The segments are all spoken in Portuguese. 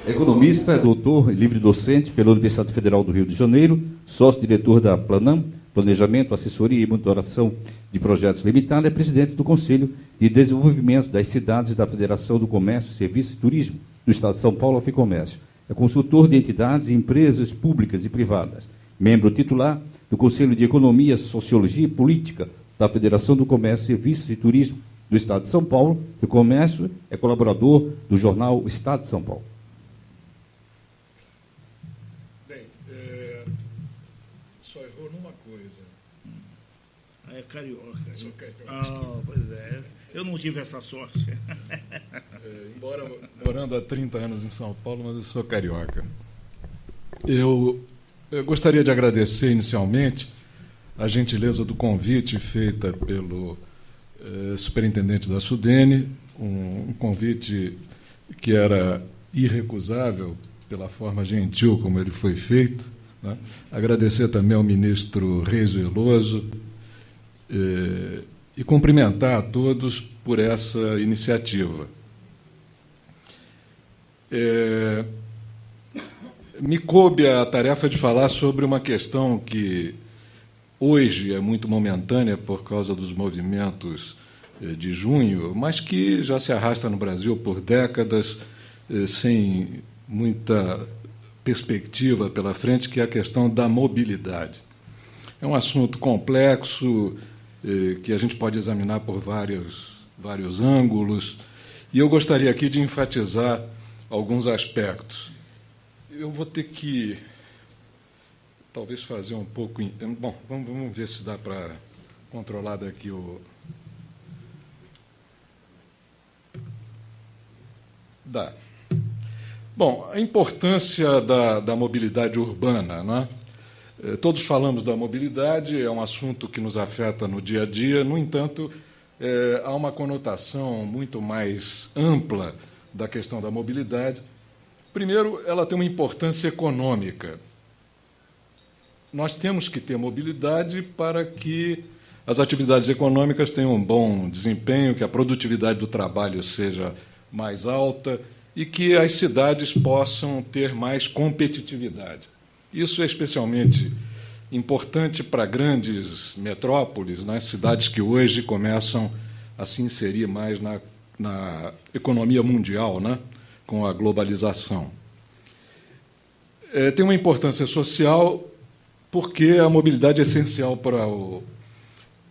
Economista, doutor e livre-docente pela Universidade Federal do Rio de Janeiro, sócio-diretor da Planam, Planejamento, Assessoria e Monitoração de Projetos Limitada, é presidente do Conselho de Desenvolvimento das Cidades da Federação do Comércio, Serviços e Turismo do Estado de São Paulo, a FEComércio. É consultor de entidades e empresas públicas e privadas, membro titular do Conselho de Economia, Sociologia e Política da Federação do Comércio, Serviços e Turismo do Estado de São Paulo. O Comércio é colaborador do jornal Estado de São Paulo. Bem, só errou numa coisa. É carioca. Sou carioca. Ah, pois é. Eu não tive essa sorte. Embora morando há 30 anos em São Paulo, mas eu sou carioca. Eu gostaria de agradecer inicialmente a gentileza do convite feita pelo superintendente da SUDENE, um convite que era irrecusável pela forma gentil como ele foi feito, né? Agradecer também ao ministro Reis Veloso e cumprimentar a todos por essa iniciativa. Me coube a tarefa de falar sobre uma questão que hoje é muito momentânea por causa dos movimentos de junho, mas que já se arrasta no Brasil por décadas, sem muita perspectiva pela frente, que é a questão da mobilidade. É um assunto complexo, que a gente pode examinar por vários ângulos, e eu gostaria aqui de enfatizar alguns aspectos. Eu vou ter que, talvez, fazer um pouco... Bom, vamos ver se dá para controlar daqui o... Dá. Bom, a importância da mobilidade urbana, né? Todos falamos da mobilidade, é um assunto que nos afeta no dia a dia, no entanto, há uma conotação muito mais ampla da questão da mobilidade. Primeiro, ela tem uma importância econômica. Nós temos que ter mobilidade para que as atividades econômicas tenham um bom desempenho, que a produtividade do trabalho seja mais alta e que as cidades possam ter mais competitividade. Isso é especialmente importante para grandes metrópoles, nas cidades que hoje começam a se inserir mais na economia mundial, né, com a globalização. Tem uma importância social porque a mobilidade é essencial para o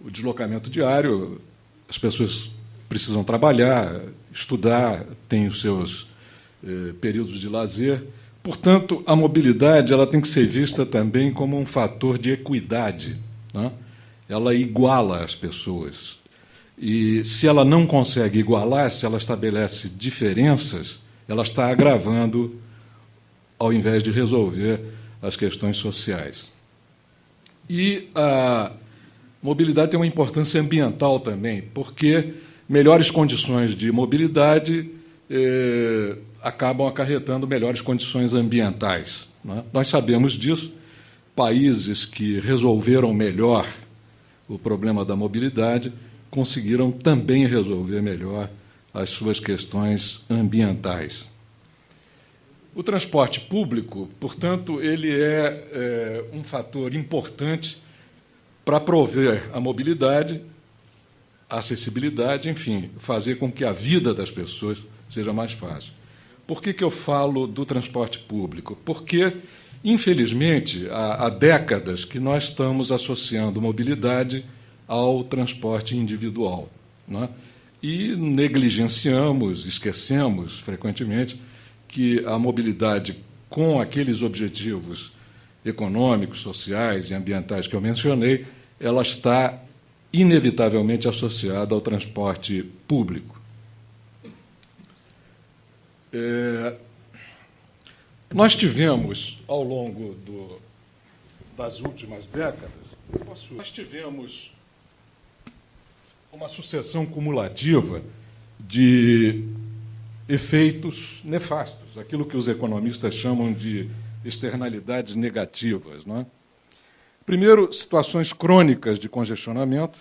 deslocamento diário. As pessoas precisam trabalhar, estudar, têm os seus períodos de lazer. Portanto, a mobilidade ela tem que ser vista também como um fator de equidade, né? Ela iguala as pessoas. E, se ela não consegue igualar, se ela estabelece diferenças, ela está agravando, ao invés de resolver as questões sociais. E a mobilidade tem uma importância ambiental também, porque melhores condições de mobilidade acabam acarretando melhores condições ambientais, né? Nós sabemos disso. Países que resolveram melhor o problema da mobilidade conseguiram também resolver melhor as suas questões ambientais. O transporte público, portanto, ele é um fator importante para prover a mobilidade, a acessibilidade, enfim, fazer com que a vida das pessoas seja mais fácil. Por que eu falo do transporte público? Porque, infelizmente, há décadas que nós estamos associando mobilidade ao transporte individual, né? E negligenciamos, esquecemos frequentemente que a mobilidade com aqueles objetivos econômicos, sociais e ambientais que eu mencionei, ela está inevitavelmente associada ao transporte público. Nós tivemos, ao longo das últimas décadas, nós tivemos uma sucessão cumulativa de efeitos nefastos, aquilo que os economistas chamam de externalidades negativas, não é? Primeiro, situações crônicas de congestionamento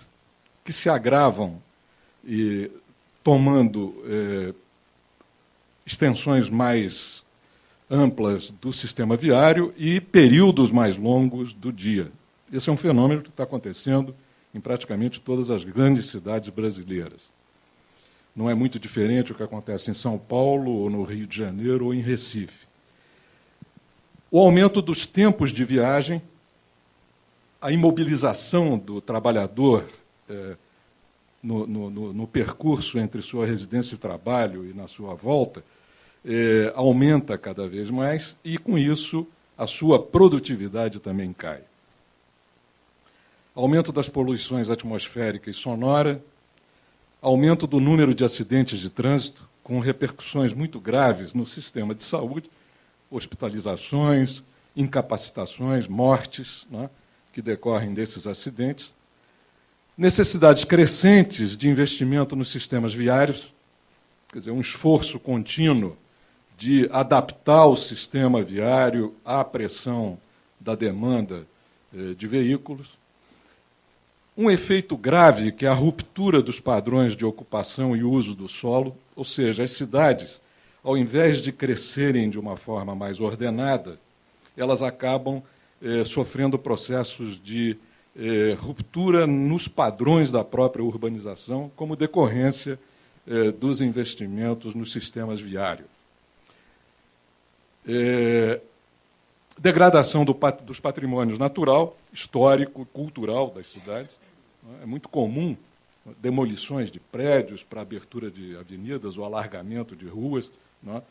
que se agravam e tomando extensões mais amplas do sistema viário e períodos mais longos do dia. Esse é um fenômeno que está acontecendo em praticamente todas as grandes cidades brasileiras. Não é muito diferente o que acontece em São Paulo, ou no Rio de Janeiro, ou em Recife. O aumento dos tempos de viagem, a imobilização do trabalhador no percurso entre sua residência e trabalho e na sua volta, aumenta cada vez mais e, com isso, a sua produtividade também cai. Aumento das poluições atmosférica e sonora, aumento do número de acidentes de trânsito, com repercussões muito graves no sistema de saúde, hospitalizações, incapacitações, mortes, né, que decorrem desses acidentes, necessidades crescentes de investimento nos sistemas viários, quer dizer, um esforço contínuo de adaptar o sistema viário à pressão da demanda de veículos, um efeito grave, que é a ruptura dos padrões de ocupação e uso do solo, ou seja, as cidades, ao invés de crescerem de uma forma mais ordenada, elas acabam sofrendo processos de ruptura nos padrões da própria urbanização, como decorrência dos investimentos nos sistemas viários. Degradação dos patrimônios natural, histórico e cultural das cidades. É muito comum demolições de prédios para abertura de avenidas ou alargamento de ruas, né?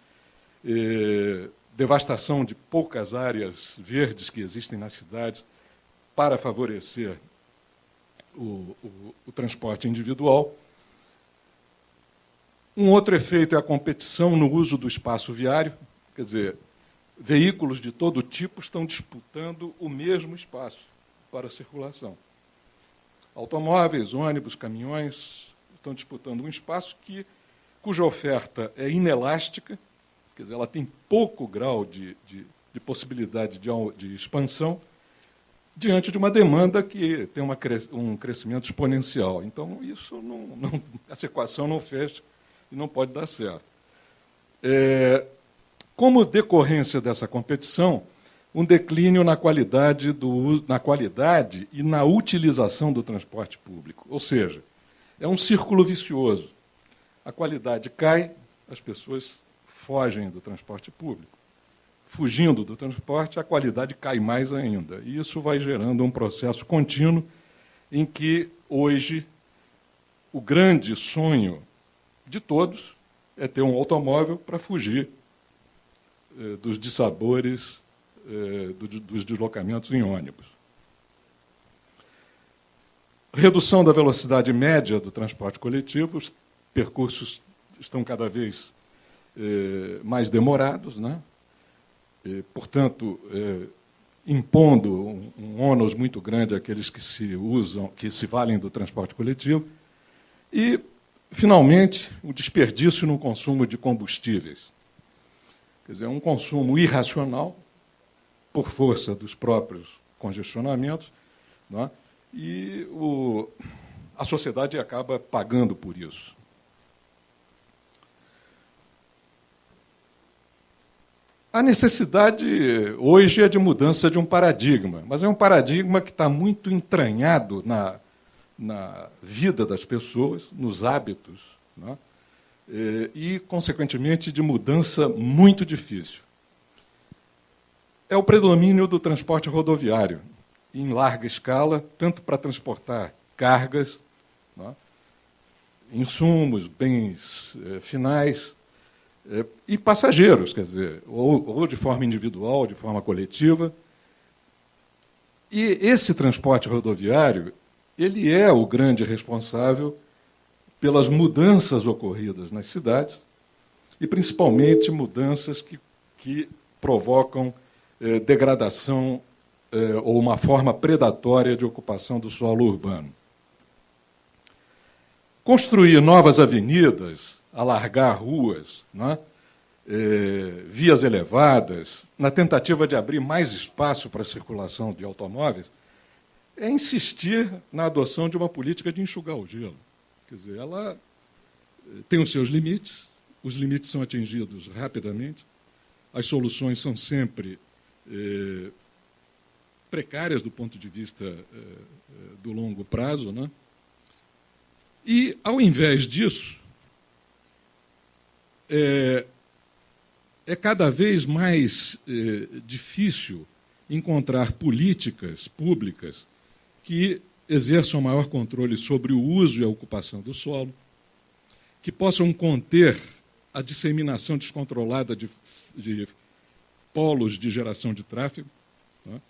Devastação de poucas áreas verdes que existem nas cidades para favorecer o transporte individual. Um outro efeito é a competição no uso do espaço viário, quer dizer, veículos de todo tipo estão disputando o mesmo espaço para a circulação. Automóveis, ônibus, caminhões estão disputando um espaço cuja oferta é inelástica, quer dizer, ela tem pouco grau de possibilidade de expansão, diante de uma demanda que tem um crescimento exponencial. Então, isso essa equação não fecha e não pode dar certo. Como decorrência dessa competição, um declínio na qualidade e na utilização do transporte público. Ou seja, é um círculo vicioso. A qualidade cai, as pessoas fogem do transporte público. Fugindo do transporte, a qualidade cai mais ainda. E isso vai gerando um processo contínuo em que, hoje, o grande sonho de todos é ter um automóvel para fugir dos dissabores dos deslocamentos em ônibus. Redução da velocidade média do transporte coletivo, os percursos estão cada vez mais demorados, né? Portanto, impondo um ônus muito grande àqueles que se valem do transporte coletivo. E, finalmente, o desperdício no consumo de combustíveis. Quer dizer, um consumo irracional, por força dos próprios congestionamentos, né? E a sociedade acaba pagando por isso. A necessidade hoje é de mudança de um paradigma, mas é um paradigma que está muito entranhado na vida das pessoas, nos hábitos, né? E, consequentemente, de mudança muito difícil. É o predomínio do transporte rodoviário, em larga escala, tanto para transportar cargas, né, insumos, bens finais, e passageiros, quer dizer, ou de forma individual, de forma coletiva. E esse transporte rodoviário, ele é o grande responsável pelas mudanças ocorridas nas cidades, e principalmente mudanças que provocam degradação ou uma forma predatória de ocupação do solo urbano. Construir novas avenidas, alargar ruas, né, vias elevadas, na tentativa de abrir mais espaço para a circulação de automóveis, é insistir na adoção de uma política de enxugar o gelo. Quer dizer, ela tem os seus limites, os limites são atingidos rapidamente, as soluções são sempre precárias do ponto de vista do longo prazo, né? E, ao invés disso, é cada vez mais difícil encontrar políticas públicas que exerçam maior controle sobre o uso e a ocupação do solo, que possam conter a disseminação descontrolada de polos de geração de tráfego. Tá?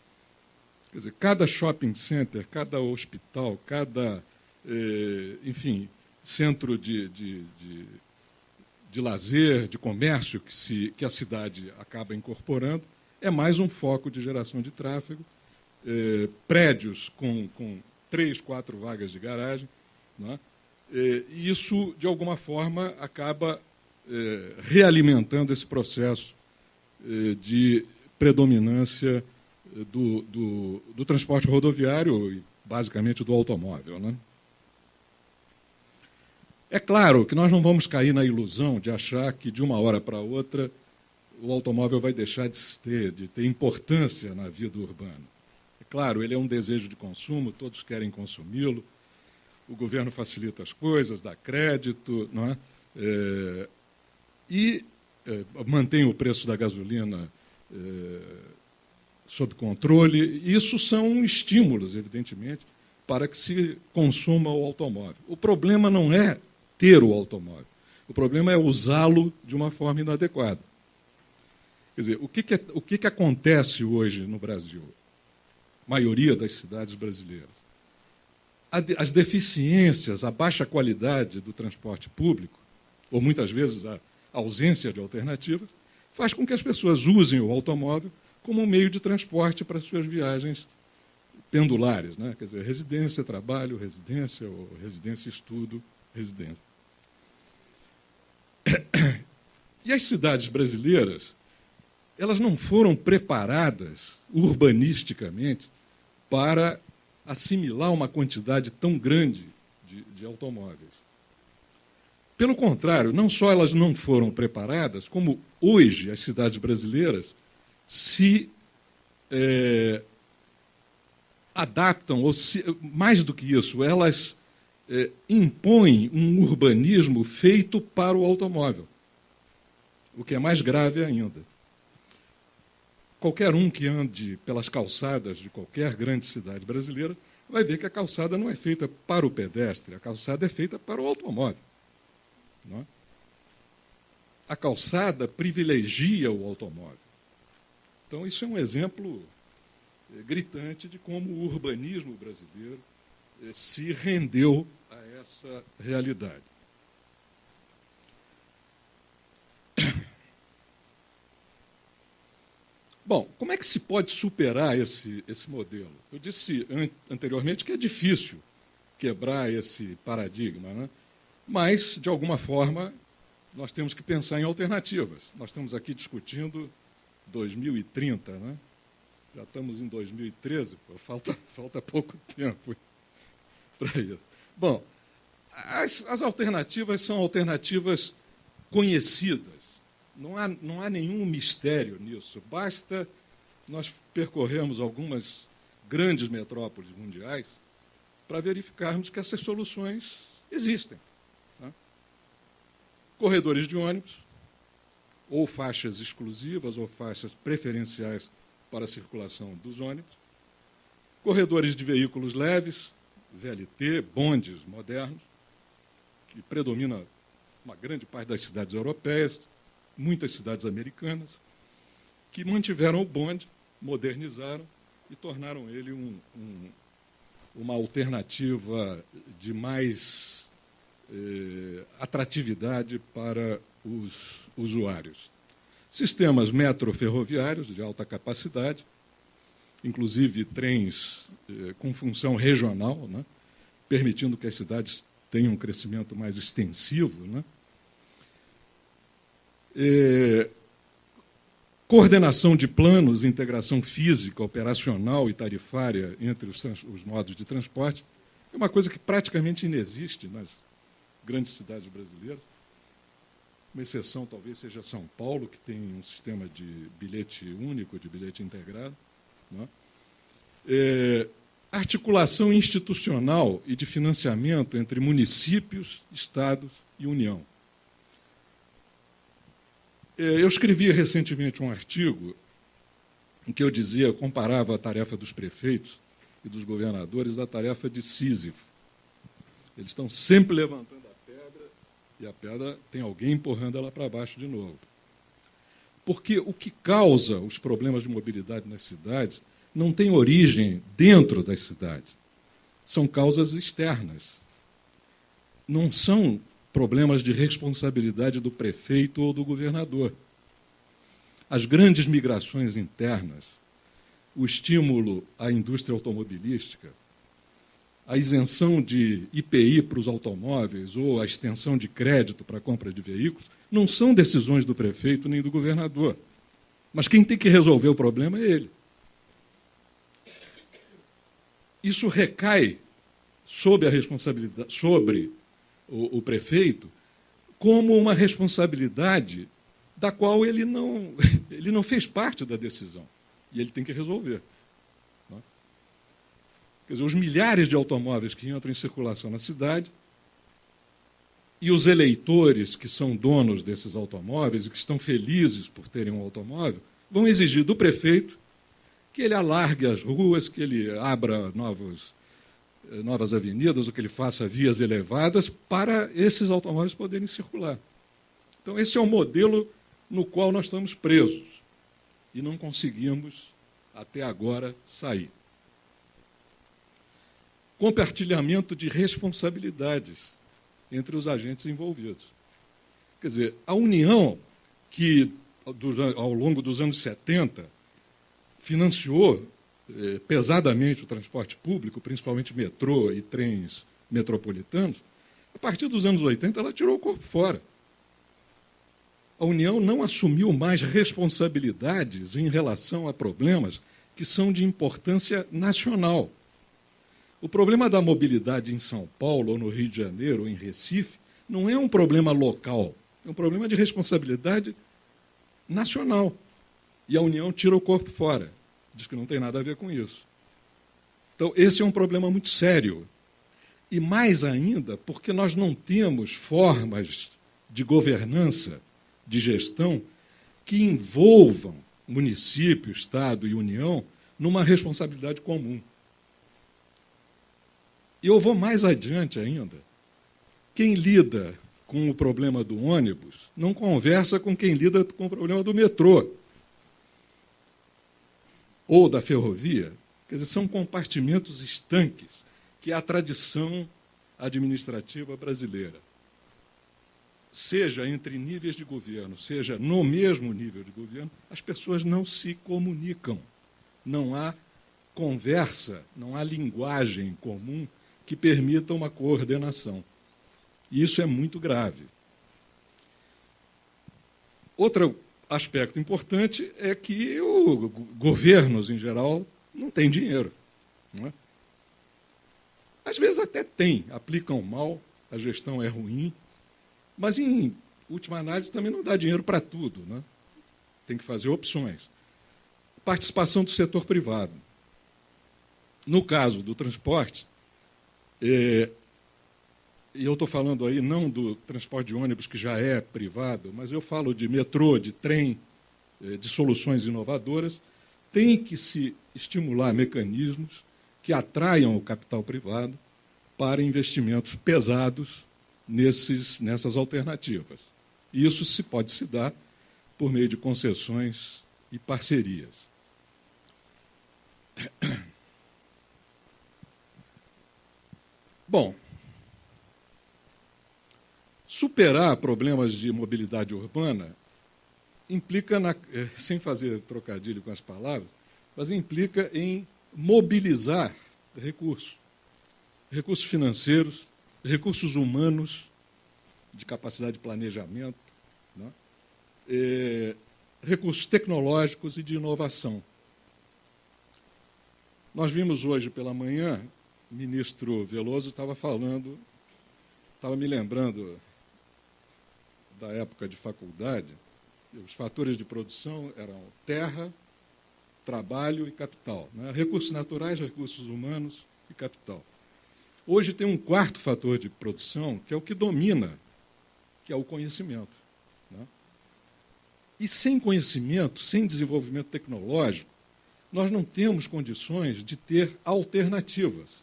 Quer dizer, cada shopping center, cada hospital, cada, enfim, centro de lazer, de comércio que a cidade acaba incorporando, é mais um foco de geração de tráfego, prédios com 3, 4 vagas de garagem. Né? E isso, de alguma forma, acaba realimentando esse processo de predominância do transporte rodoviário e, basicamente, do automóvel. Né? É claro que nós não vamos cair na ilusão de achar que, de uma hora para outra, o automóvel vai deixar de ter importância na vida urbana. É claro, ele é um desejo de consumo, todos querem consumi-lo, o governo facilita as coisas, dá crédito, não é? E mantém o preço da gasolina sob controle. Isso são estímulos, evidentemente, para que se consuma o automóvel. O problema não é ter o automóvel, o problema é usá-lo de uma forma inadequada. Quer dizer, o que acontece hoje no Brasil? A maioria das cidades brasileiras. As deficiências, a baixa qualidade do transporte público, ou muitas vezes a ausência de alternativas, faz com que as pessoas usem o automóvel como um meio de transporte para suas viagens pendulares, né? Quer dizer, residência, trabalho, residência, ou residência, estudo, residência. E as cidades brasileiras, elas não foram preparadas urbanisticamente para assimilar uma quantidade tão grande de automóveis. Pelo contrário, não só elas não foram preparadas, como hoje as cidades brasileiras se adaptam, ou mais do que isso, elas impõem um urbanismo feito para o automóvel, o que é mais grave ainda. Qualquer um que ande pelas calçadas de qualquer grande cidade brasileira vai ver que a calçada não é feita para o pedestre, a calçada é feita para o automóvel. Não é? A calçada privilegia o automóvel. Então, isso é um exemplo gritante de como o urbanismo brasileiro se rendeu a essa realidade. Bom, como é que se pode superar esse modelo? Eu disse anteriormente que é difícil quebrar esse paradigma, né? Mas, de alguma forma, nós temos que pensar em alternativas. Nós estamos aqui discutindo 2030, né? Já estamos em 2013, falta pouco tempo para isso. Bom, as alternativas são alternativas conhecidas. Não há nenhum mistério nisso. Basta nós percorrermos algumas grandes metrópoles mundiais para verificarmos que essas soluções existem. Tá? Corredores de ônibus, ou faixas exclusivas, ou faixas preferenciais para a circulação dos ônibus, corredores de veículos leves, VLT, bondes modernos, que predomina uma grande parte das cidades europeias, muitas cidades americanas, que mantiveram o bonde, modernizaram e tornaram ele uma alternativa de mais atratividade para os usuários. Sistemas metroferroviários de alta capacidade, inclusive trens com função regional, né, permitindo que as cidades tenham um crescimento mais extensivo, né? Coordenação de planos, integração física, operacional e tarifária entre os modos de transporte, é uma coisa que praticamente inexiste nas grandes cidades brasileiras. Uma exceção talvez seja São Paulo, que tem um sistema de bilhete único, de bilhete integrado. Não é? Articulação institucional e de financiamento entre municípios, estados e União. Eu escrevi recentemente um artigo em que eu comparava a tarefa dos prefeitos e dos governadores à tarefa de Sísifo. Eles estão sempre levantando a pedra e a pedra tem alguém empurrando ela para baixo de novo. Porque o que causa os problemas de mobilidade nas cidades não tem origem dentro das cidades. São causas externas. Não são problemas de responsabilidade do prefeito ou do governador. As grandes migrações internas, o estímulo à indústria automobilística, a isenção de IPI para os automóveis ou a extensão de crédito para a compra de veículos, não são decisões do prefeito nem do governador. Mas quem tem que resolver o problema é ele. Isso recai sobre a responsabilidade, sobre o prefeito, como uma responsabilidade da qual ele não fez parte da decisão. E ele tem que resolver. Não é? Quer dizer, os milhares de automóveis que entram em circulação na cidade e os eleitores que são donos desses automóveis e que estão felizes por terem um automóvel, vão exigir do prefeito que ele alargue as ruas, que ele abra novas avenidas, ou que ele faça vias elevadas para esses automóveis poderem circular. Então, esse é o modelo no qual nós estamos presos e não conseguimos, até agora, sair. Compartilhamento de responsabilidades entre os agentes envolvidos. Quer dizer, a União, que ao longo dos anos 70 financiou pesadamente o transporte público, principalmente metrô e trens metropolitanos, a partir dos anos 80 ela tirou o corpo fora. A União não assumiu mais responsabilidades em relação a problemas que são de importância nacional. O problema da mobilidade em São Paulo, ou no Rio de Janeiro, ou em Recife, não é um problema local, é um problema de responsabilidade nacional. E a União tira o corpo fora, diz que não tem nada a ver com isso. Então, esse é um problema muito sério. E mais ainda, porque nós não temos formas de governança, de gestão, que envolvam município, Estado e União numa responsabilidade comum. E eu vou mais adiante ainda. Quem lida com o problema do ônibus não conversa com quem lida com o problema do metrô ou da ferrovia. Quer dizer, são compartimentos estanques, que é a tradição administrativa brasileira. Seja entre níveis de governo, seja no mesmo nível de governo, as pessoas não se comunicam. Não há conversa, não há linguagem comum que permita uma coordenação. E isso é muito grave. Outro aspecto importante é que os governos, em geral, não têm dinheiro. Não é? Às vezes até têm, aplicam mal, a gestão é ruim, mas, em última análise, também não dá dinheiro para tudo. Né? Tem que fazer opções. Participação do setor privado. No caso do transporte, e eu estou falando aí não do transporte de ônibus, que já é privado, mas eu falo de metrô, de trem, de soluções inovadoras, tem que se estimular mecanismos que atraiam o capital privado para investimentos pesados nessas alternativas. E isso pode se dar por meio de concessões e parcerias. Bom, superar problemas de mobilidade urbana implica, sem fazer trocadilho com as palavras, mas implica em mobilizar recursos financeiros, recursos humanos, de capacidade de planejamento, né? Recursos tecnológicos e de inovação. Nós vimos hoje pela manhã, o ministro Veloso estava me lembrando da época de faculdade, os fatores de produção eram terra, trabalho e capital, né? Recursos naturais, recursos humanos e capital. Hoje tem um quarto fator de produção, que é o que domina, que é o conhecimento, né? E sem conhecimento, sem desenvolvimento tecnológico, nós não temos condições de ter alternativas.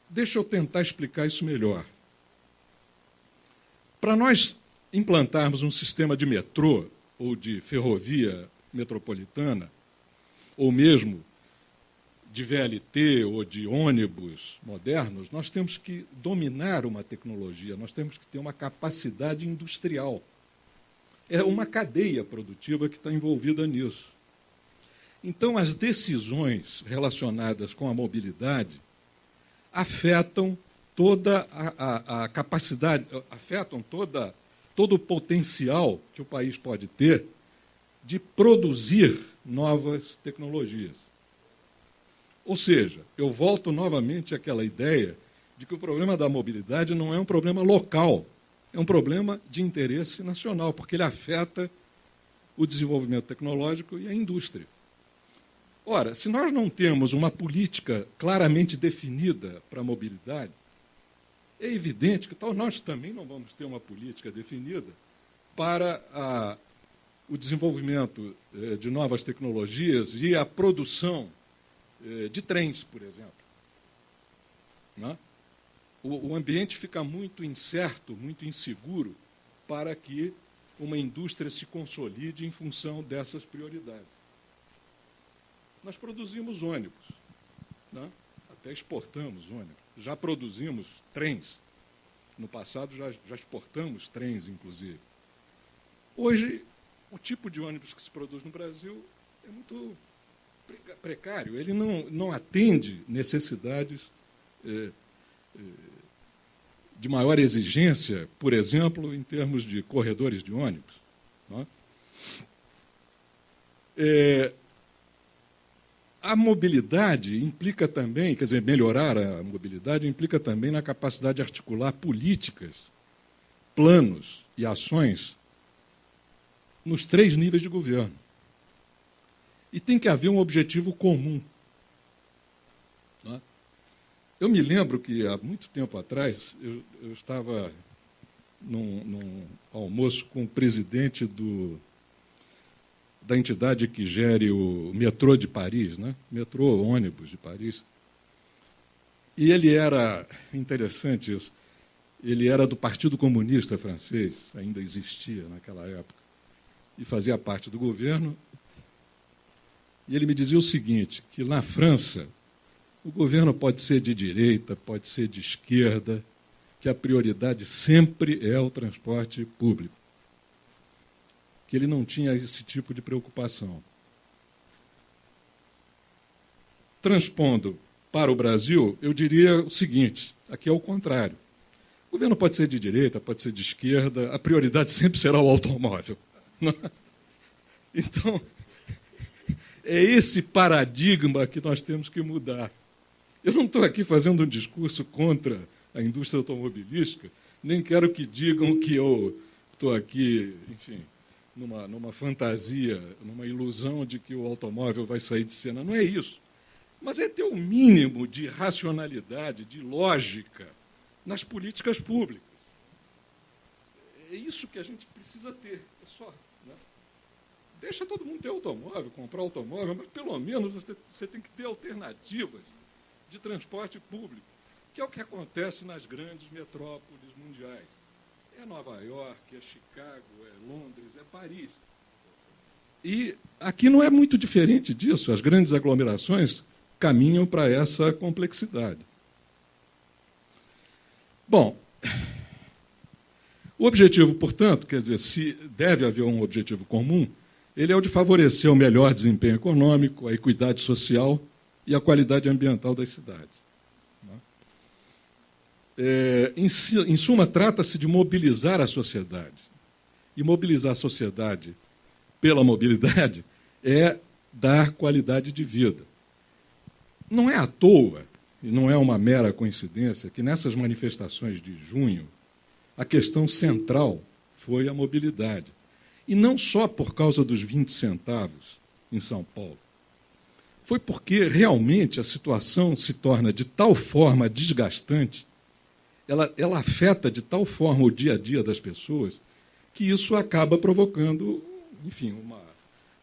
Deixa eu tentar explicar isso melhor. Para nós implantarmos um sistema de metrô ou de ferrovia metropolitana, ou mesmo de VLT ou de ônibus modernos, nós temos que dominar uma tecnologia, nós temos que ter uma capacidade industrial. É uma cadeia produtiva que está envolvida nisso. Então, as decisões relacionadas com a mobilidade afetam toda a capacidade, afetam todo o potencial que o país pode ter de produzir novas tecnologias. Ou seja, eu volto novamente àquela ideia de que o problema da mobilidade não é um problema local, é um problema de interesse nacional, porque ele afeta o desenvolvimento tecnológico e a indústria. Ora, se nós não temos uma política claramente definida para a mobilidade, é evidente que nós também não vamos ter uma política definida para o desenvolvimento de novas tecnologias e a produção de trens, por exemplo. Né? O ambiente fica muito incerto, muito inseguro, para que uma indústria se consolide em função dessas prioridades. Nós produzimos ônibus, né? Até exportamos ônibus. Já produzimos trens. No passado, já exportamos trens, inclusive. Hoje, o tipo de ônibus que se produz no Brasil é muito precário. Ele não atende necessidades de maior exigência, por exemplo, em termos de corredores de ônibus. Não é? A mobilidade implica também, quer dizer, melhorar a mobilidade implica também na capacidade de articular políticas, planos e ações nos 3 níveis de governo. E tem que haver um objetivo comum. Né? Eu me lembro que, há muito tempo atrás, eu estava num almoço com o presidente da entidade que gere o metrô de Paris, né? Metrô, ônibus de Paris. E ele era, interessante isso, ele era do Partido Comunista Francês, ainda existia naquela época, e fazia parte do governo. E ele me dizia o seguinte, que na França, o governo pode ser de direita, pode ser de esquerda, que a prioridade sempre é o transporte público. Que ele não tinha esse tipo de preocupação. Transpondo para o Brasil, eu diria o seguinte, aqui é o contrário. O governo pode ser de direita, pode ser de esquerda, a prioridade sempre será o automóvel. Então, é esse paradigma que nós temos que mudar. Eu não estou aqui fazendo um discurso contra a indústria automobilística, nem quero que digam que eu estou aqui, enfim, numa fantasia, numa ilusão de que o automóvel vai sair de cena. Não é isso. Mas é ter o mínimo de racionalidade, de lógica nas políticas públicas. É isso que a gente precisa ter. É só. Né? Deixa todo mundo ter automóvel, comprar automóvel, mas pelo menos você tem que ter alternativas de transporte público, que é o que acontece nas grandes metrópoles mundiais. É Nova York, é Chicago, é Londres, é Paris. E aqui não é muito diferente disso. As grandes aglomerações caminham para essa complexidade. Bom, o objetivo, portanto, quer dizer, se deve haver um objetivo comum, ele é o de favorecer o melhor desempenho econômico, a equidade social e a qualidade ambiental das cidades. Em suma, trata-se de mobilizar a sociedade. E mobilizar a sociedade pela mobilidade é dar qualidade de vida. Não é à toa, e não é uma mera coincidência, que nessas manifestações de junho, a questão central foi a mobilidade. E não só por causa dos 20 centavos em São Paulo. Foi porque realmente a situação se torna de tal forma desgastante, ela afeta de tal forma o dia a dia das pessoas, que isso acaba provocando, enfim,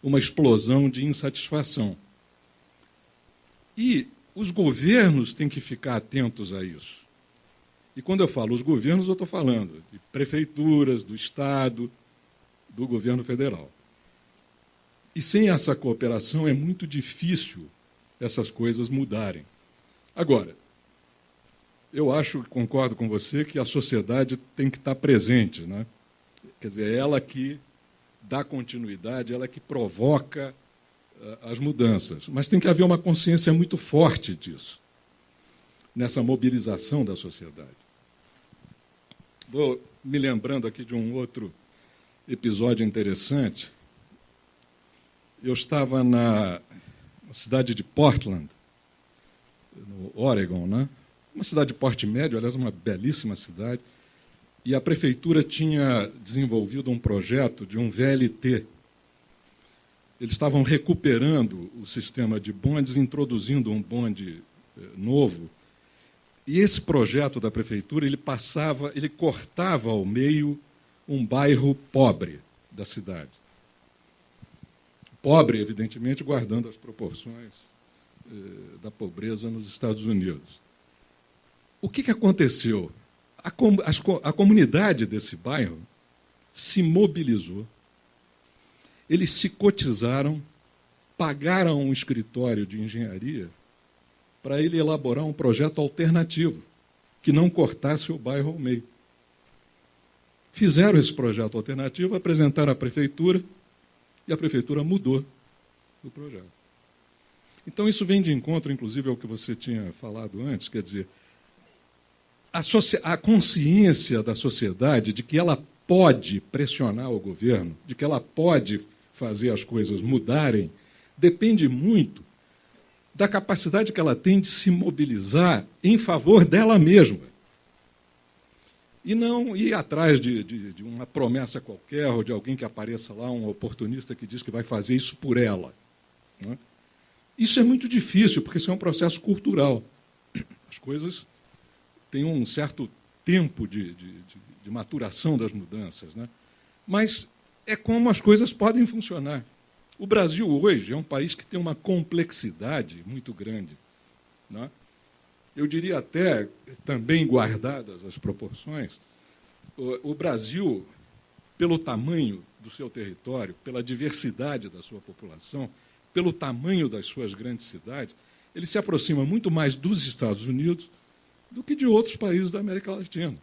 uma explosão de insatisfação. E os governos têm que ficar atentos a isso. E quando eu falo os governos, eu estou falando de prefeituras, do Estado, do governo federal. E sem essa cooperação é muito difícil essas coisas mudarem. Agora, eu concordo com você, que a sociedade tem que estar presente, né? Quer dizer, é ela que dá continuidade, ela que provoca as mudanças. Mas tem que haver uma consciência muito forte disso, nessa mobilização da sociedade. Vou me lembrando aqui de um outro episódio interessante. Eu estava na cidade de Portland, no Oregon, né? Uma cidade de porte médio, aliás, uma belíssima cidade, e a prefeitura tinha desenvolvido um projeto de um VLT. Eles estavam recuperando o sistema de bondes, introduzindo um bonde novo. E esse projeto da prefeitura, ele cortava ao meio um bairro pobre da cidade. Pobre, evidentemente, guardando as proporções da pobreza nos Estados Unidos. O que aconteceu? A comunidade desse bairro se mobilizou, eles se cotizaram, pagaram um escritório de engenharia para ele elaborar um projeto alternativo, que não cortasse o bairro ao meio. Fizeram esse projeto alternativo, apresentaram à prefeitura, e a prefeitura mudou o projeto. Então, isso vem de encontro, inclusive, ao que você tinha falado antes, quer dizer, a consciência da sociedade de que ela pode pressionar o governo, de que ela pode fazer as coisas mudarem, depende muito da capacidade que ela tem de se mobilizar em favor dela mesma. E não ir atrás de uma promessa qualquer, ou de alguém que apareça lá, um oportunista que diz que vai fazer isso por ela. Não é? Isso é muito difícil, porque isso é um processo cultural. As coisas têm um certo tempo de maturação das mudanças, né? Mas é como as coisas podem funcionar. O Brasil hoje é um país que tem uma complexidade muito grande, né? Eu diria até, também guardadas as proporções, o Brasil, pelo tamanho do seu território, pela diversidade da sua população, pelo tamanho das suas grandes cidades, ele se aproxima muito mais dos Estados Unidos do que de outros países da América Latina.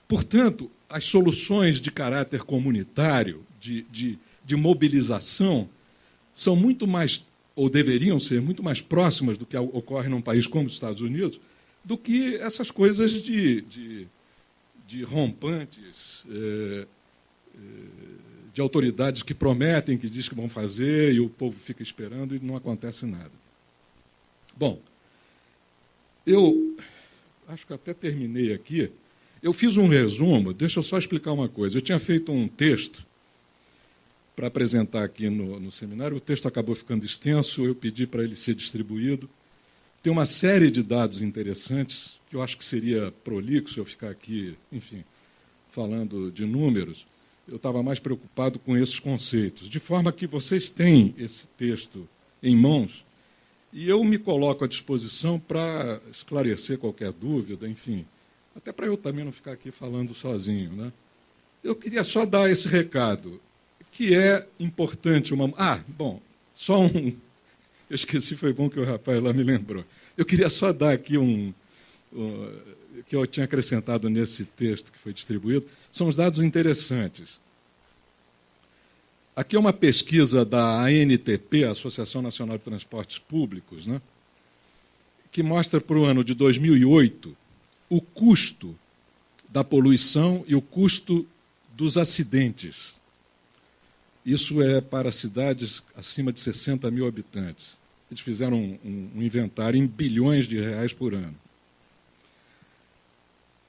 Portanto, as soluções de caráter comunitário, de mobilização, são muito mais, ou deveriam ser, muito mais próximas do que ocorre num país como os Estados Unidos, do que essas coisas de rompantes, de autoridades que prometem, que dizem que vão fazer, e o povo fica esperando e não acontece nada. Bom, eu acho que até terminei aqui. Eu fiz um resumo, deixa eu só explicar uma coisa. Eu tinha feito um texto para apresentar aqui no seminário, o texto acabou ficando extenso, eu pedi para ele ser distribuído. Tem uma série de dados interessantes, que eu acho que seria prolixo eu ficar aqui, enfim, falando de números. Eu estava mais preocupado com esses conceitos, de forma que vocês têm esse texto em mãos, e eu me coloco à disposição para esclarecer qualquer dúvida, enfim, até para eu também não ficar aqui falando sozinho, né? Eu queria só dar esse recado, que é importante uma... bom, só um... Eu esqueci, foi bom que o rapaz lá me lembrou. Eu queria só dar aqui que eu tinha acrescentado nesse texto que foi distribuído, são os dados interessantes. Aqui é uma pesquisa da ANTP, Associação Nacional de Transportes Públicos, né, que mostra para o ano de 2008 o custo da poluição e o custo dos acidentes. Isso é para cidades acima de 60 mil habitantes. Eles fizeram um inventário em bilhões de reais por ano.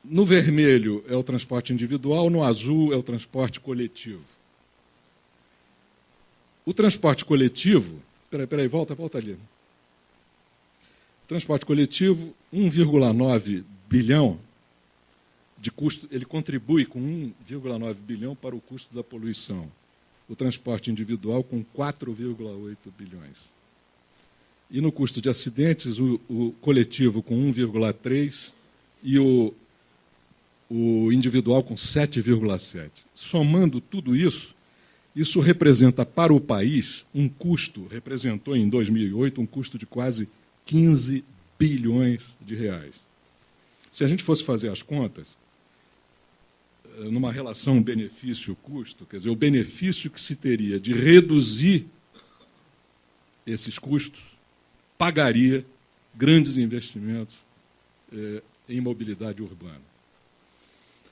No vermelho é o transporte individual, no azul é o transporte coletivo. O transporte coletivo... Peraí, volta ali. O transporte coletivo, 1,9 bilhão de custo, ele contribui com 1,9 bilhão para o custo da poluição. O transporte individual com 4,8 bilhões. E no custo de acidentes, o coletivo com 1,3 e o individual com 7,7. Somando tudo isso, isso representa para o país um custo, representou em 2008 um custo de quase 15 bilhões de reais. Se a gente fosse fazer as contas, numa relação benefício-custo, quer dizer, o benefício que se teria de reduzir esses custos pagaria grandes investimentos em mobilidade urbana.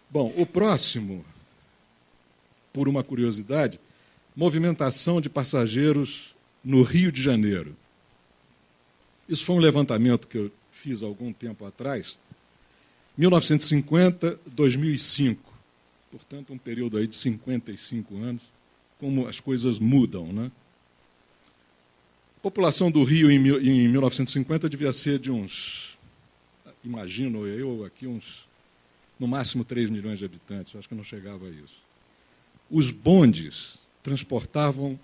Bom, o próximo, por uma curiosidade, movimentação de passageiros no Rio de Janeiro. Isso foi um levantamento que eu fiz há algum tempo atrás, 1950, 2005. Portanto, um período aí de 55 anos, como as coisas mudam, né? A população do Rio em 1950 devia ser de uns, imagino eu aqui, no máximo 3 milhões de habitantes, acho que não chegava a isso. Os bondes transportavam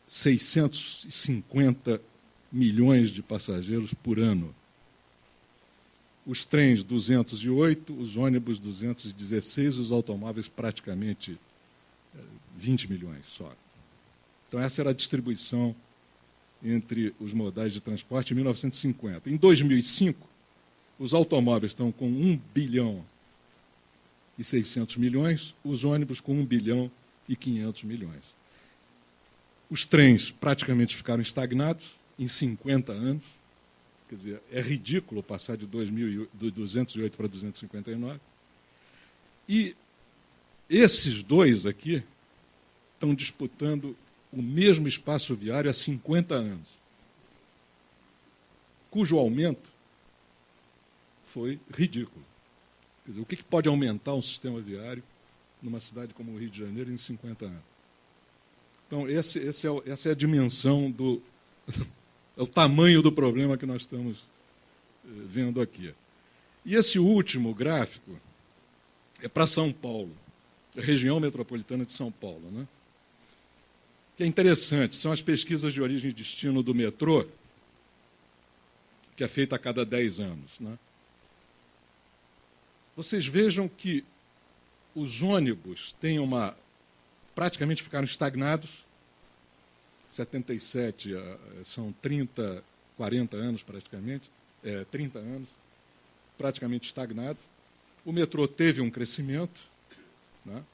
650 milhões de passageiros por ano. Os trens, 208, os ônibus, 216, os automóveis, praticamente 20 milhões só. Então, essa era a distribuição entre os modais de transporte em 1950. Em 2005, os automóveis estão com 1 bilhão e 600 milhões, os ônibus com 1 bilhão e 500 milhões. Os trens praticamente ficaram estagnados em 50 anos. Quer dizer, é ridículo passar de 208 para 259. E esses dois aqui estão disputando o mesmo espaço viário há 50 anos, cujo aumento foi ridículo. Quer dizer, o que pode aumentar um sistema viário numa cidade como o Rio de Janeiro em 50 anos? Então, essa é a dimensão é o tamanho do problema que nós estamos vendo aqui. E esse último gráfico é para São Paulo, a região metropolitana de São Paulo, né? Que é interessante, são as pesquisas de origem e destino do metrô, que é feita a cada 10 anos, né? Vocês vejam que os ônibus têm praticamente ficaram estagnados. 77 são 30, 40 anos praticamente, 30 anos, praticamente estagnado. O metrô teve um crescimento, né?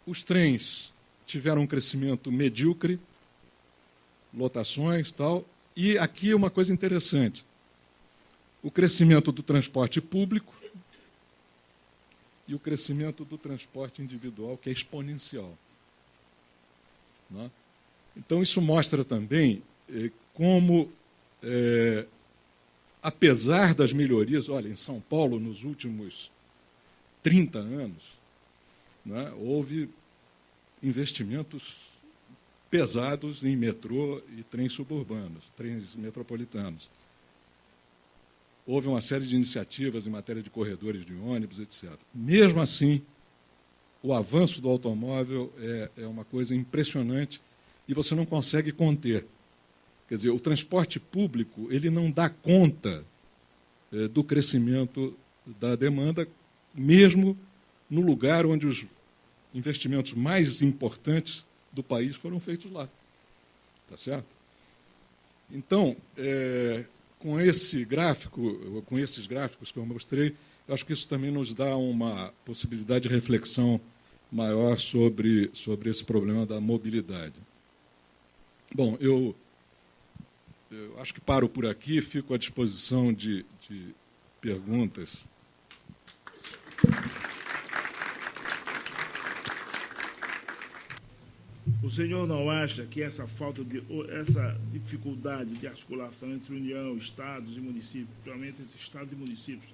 Os trens tiveram um crescimento medíocre, lotações e tal. E aqui uma coisa interessante, o crescimento do transporte público e o crescimento do transporte individual, que é exponencial, né? Então, isso mostra também como, apesar das melhorias, olha, em São Paulo, nos últimos 30 anos, né, houve investimentos pesados em metrô e trens suburbanos, trens metropolitanos. Houve uma série de iniciativas em matéria de corredores de ônibus, etc. Mesmo assim, o avanço do automóvel é uma coisa impressionante e você não consegue conter. Quer dizer, o transporte público ele não dá conta do crescimento da demanda, mesmo no lugar onde os investimentos mais importantes do país foram feitos lá. Tá certo? Então, com esse gráfico, com esses gráficos que eu mostrei, eu acho que isso também nos dá uma possibilidade de reflexão maior sobre esse problema da mobilidade. Bom, eu acho que paro por aqui, fico à disposição de perguntas. O senhor não acha que essa dificuldade de articulação entre União, Estados e municípios, principalmente entre Estados e municípios,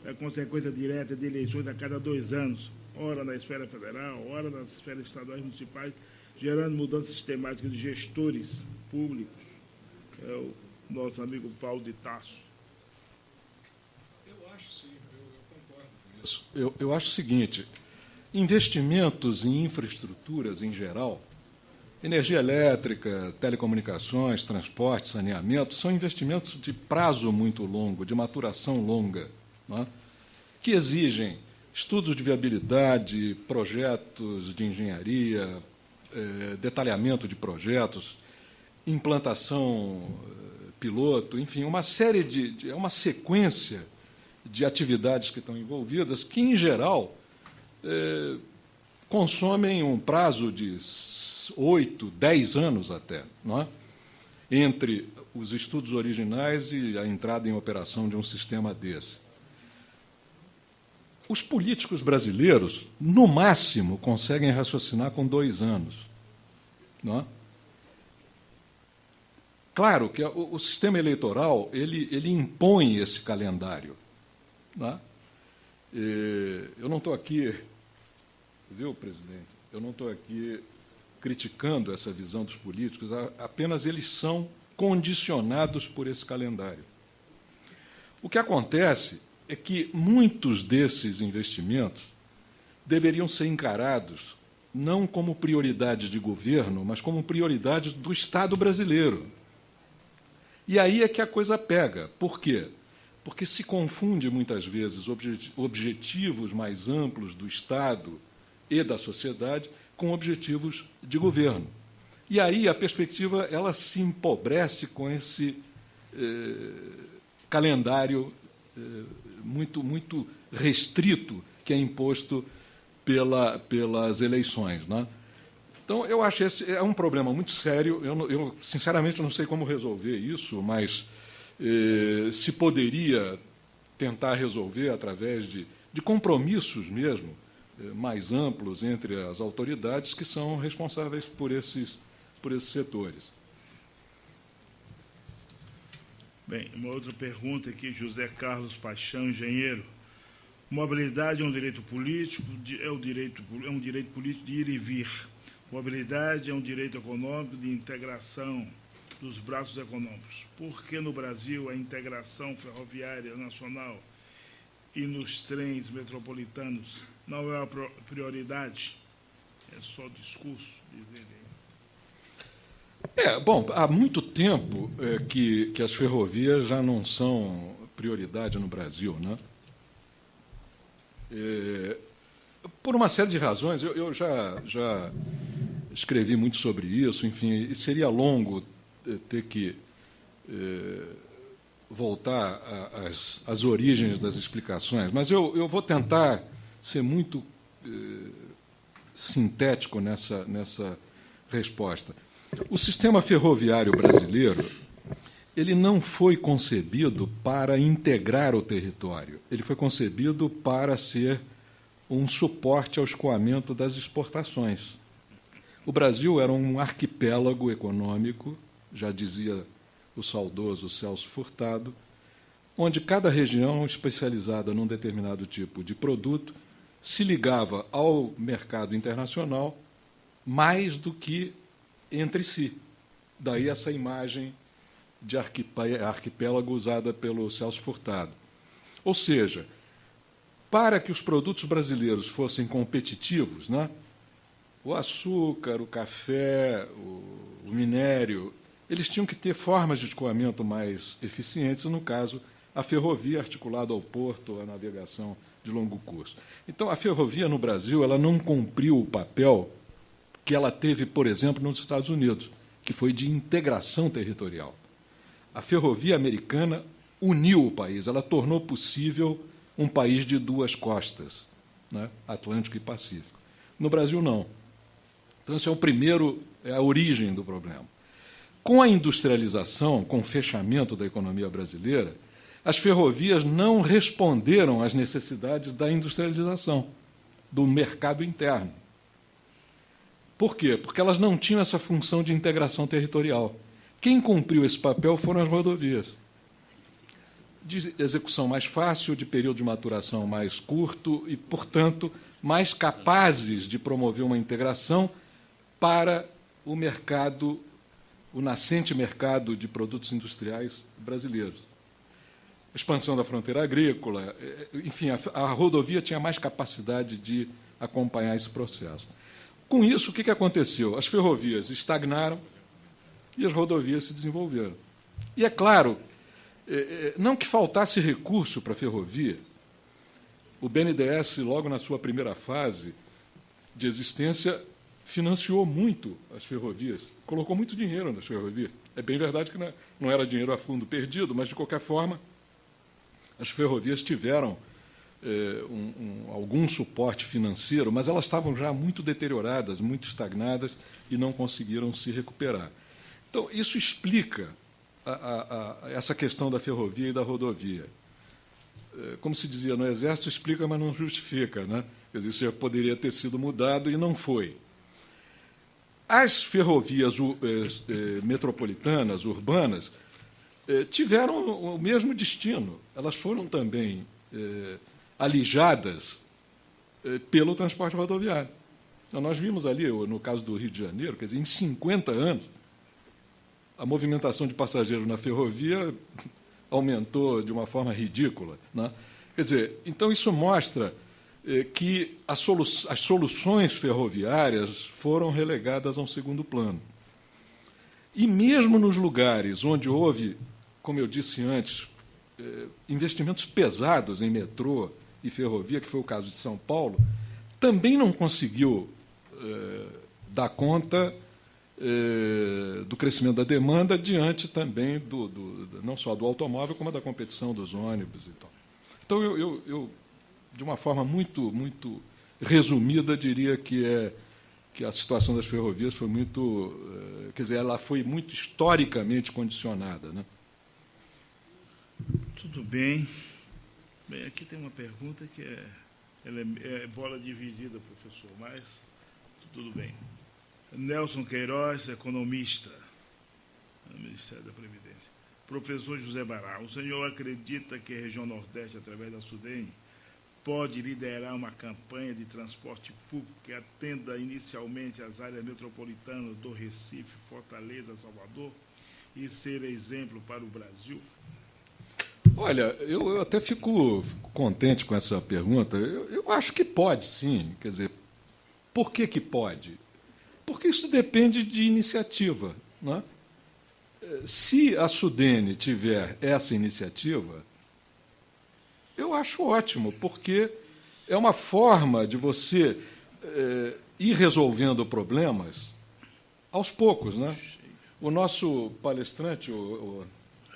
é consequência direta de eleições a cada 2 anos, ora na esfera federal, ora nas esferas estaduais e municipais, gerando mudanças sistemáticas de gestores públicos. É o nosso amigo Paulo de Tarso. Eu acho sim, eu concordo com isso. Eu acho o seguinte, investimentos em infraestruturas em geral, energia elétrica, telecomunicações, transporte, saneamento, são investimentos de prazo muito longo, de maturação longa, né, que exigem estudos de viabilidade, projetos de engenharia, detalhamento de projetos, implantação piloto, enfim, uma série é uma sequência de atividades que estão envolvidas que, em geral, consomem um prazo de 8, 10 anos até, não é? Entre os estudos originais e a entrada em operação de um sistema desse. Os políticos brasileiros, no máximo, conseguem raciocinar com 2 anos. Não é? Claro que o sistema eleitoral ele impõe esse calendário. Não é? Eu não estou aqui, viu, presidente? Eu não estou aqui criticando essa visão dos políticos, apenas eles são condicionados por esse calendário. O que acontece é que muitos desses investimentos deveriam ser encarados não como prioridades de governo, mas como prioridades do Estado brasileiro. E aí é que a coisa pega. Por quê? Porque se confunde, muitas vezes, objetivos mais amplos do Estado e da sociedade com objetivos de governo. E aí a perspectiva ela se empobrece com esse calendário muito restrito que é imposto pelas eleições, né? Então, eu acho que esse é um problema muito sério. Eu sinceramente, não sei como resolver isso, mas se poderia tentar resolver através de compromissos mesmo, mais amplos entre as autoridades que são responsáveis por esses setores. Bem, uma outra pergunta aqui, José Carlos Paixão, engenheiro. Mobilidade é um direito político, é um direito político de ir e vir. Mobilidade é um direito econômico de integração dos braços econômicos. Por que no Brasil a integração ferroviária nacional e nos trens metropolitanos não é uma prioridade? É só discurso, dizer aí. Bom, há muito tempo que as ferrovias já não são prioridade no Brasil, né? Por uma série de razões, eu já escrevi muito sobre isso, enfim, e seria longo ter que voltar às origens das explicações, mas eu vou tentar ser muito sintético nessa resposta. O sistema ferroviário brasileiro ele não foi concebido para integrar o território, ele foi concebido para ser um suporte ao escoamento das exportações. O Brasil era um arquipélago econômico, já dizia o saudoso Celso Furtado, onde cada região especializada num determinado tipo de produto se ligava ao mercado internacional mais do que entre si. Daí essa imagem de arquipélago usada pelo Celso Furtado. Ou seja, para que os produtos brasileiros fossem competitivos, né, o açúcar, o café, o minério, eles tinham que ter formas de escoamento mais eficientes, no caso, a ferrovia articulada ao porto, a navegação de longo curso. Então, a ferrovia no Brasil ela não cumpriu o papel que ela teve, por exemplo, nos Estados Unidos, que foi de integração territorial. A ferrovia americana uniu o país, ela tornou possível um país de 2 costas, né, Atlântico e Pacífico. No Brasil, não. Então, esse é a origem do problema. Com a industrialização, com o fechamento da economia brasileira, as ferrovias não responderam às necessidades da industrialização, do mercado interno. Por quê? Porque elas não tinham essa função de integração territorial. Quem cumpriu esse papel foram as rodovias. de execução mais fácil, de período de maturação mais curto e, portanto, mais capazes de promover uma integração para o mercado, o nascente mercado de produtos industriais brasileiros. Expansão da fronteira agrícola, enfim, a rodovia tinha mais capacidade de acompanhar esse processo. Com isso, o que aconteceu? As ferrovias estagnaram e as rodovias se desenvolveram. E é claro, não que faltasse recurso para a ferrovia, o BNDES, logo na sua primeira fase de existência, financiou muito as ferrovias, colocou muito dinheiro nas ferrovias. É bem verdade que não era dinheiro a fundo perdido, mas, de qualquer forma, as ferrovias tiveram algum suporte financeiro, mas elas estavam já muito deterioradas, muito estagnadas e não conseguiram se recuperar. Então, isso explica essa questão da ferrovia e da rodovia. Como se dizia no Exército, explica, mas não justifica, né? Quer dizer, isso já poderia ter sido mudado e não foi. As ferrovias metropolitanas, urbanas, tiveram o mesmo destino. Elas foram também alijadas pelo transporte rodoviário. Então, nós vimos ali, no caso do Rio de Janeiro, quer dizer, em 50 anos, a movimentação de passageiros na ferrovia aumentou de uma forma ridícula, né? Quer dizer, então isso mostra que as soluções ferroviárias foram relegadas a um segundo plano. E mesmo nos lugares onde houve, como eu disse antes, investimentos pesados em metrô e ferrovia, que foi o caso de São Paulo, também não conseguiu dar conta do crescimento da demanda diante também não só do automóvel, como da competição dos ônibus e tal. Então, eu de uma forma muito resumida, diria que a situação das ferrovias foi muito, quer dizer, ela foi muito historicamente condicionada, né? Tudo bem. Bem, aqui tem uma pergunta que ela é bola dividida, professor, mas tudo bem. Nelson Queiroz, economista, no Ministério da Previdência. Professor José Bará, o senhor acredita que a região Nordeste, através da SUDENE, pode liderar uma campanha de transporte público que atenda inicialmente as áreas metropolitanas do Recife, Fortaleza, Salvador, e ser exemplo para o Brasil? Olha, eu até fico contente com essa pergunta. Eu acho que pode, sim. Quer dizer, por que pode? Porque isso depende de iniciativa, né? Se a SUDENE tiver essa iniciativa, eu acho ótimo, porque é uma forma de você ir resolvendo problemas aos poucos, né? O nosso palestrante, o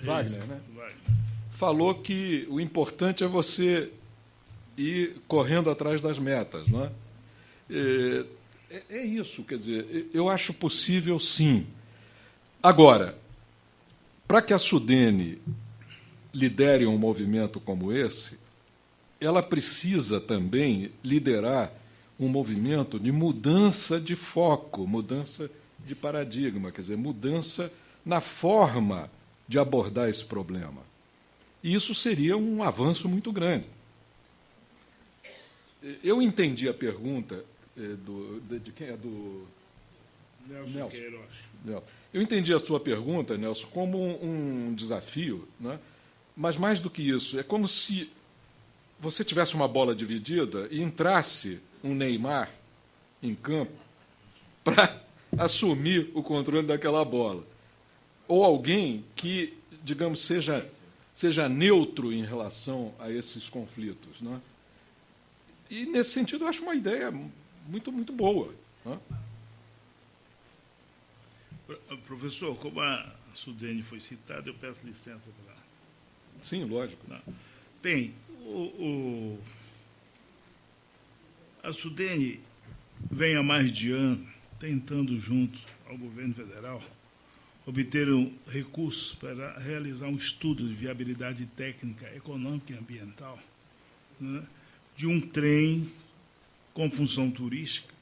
Wagner, né, falou que o importante é você ir correndo atrás das metas, não é? É isso, quer dizer, eu acho possível, sim. Agora, para que a SUDENE lidere um movimento como esse, ela precisa também liderar um movimento de mudança de foco, mudança de paradigma, quer dizer, mudança na forma de abordar esse problema. E isso seria um avanço muito grande. Eu entendi a pergunta de quem é do Nelson Queiroz. Eu entendi a sua pergunta, Nelson, como um desafio, né? Mas, mais do que isso, é como se você tivesse uma bola dividida e entrasse um Neymar em campo para assumir o controle daquela bola. Ou alguém que, digamos, seja neutro em relação a esses conflitos, né? E, nesse sentido, eu acho uma ideia muito boa, né? Professor, como a SUDENE foi citada, eu peço licença para... Sim, lógico. Não. Bem, a SUDENE vem há mais de ano tentando, junto ao governo federal, obter recursos para realizar um estudo de viabilidade técnica, econômica e ambiental, né, de um trem com função turística,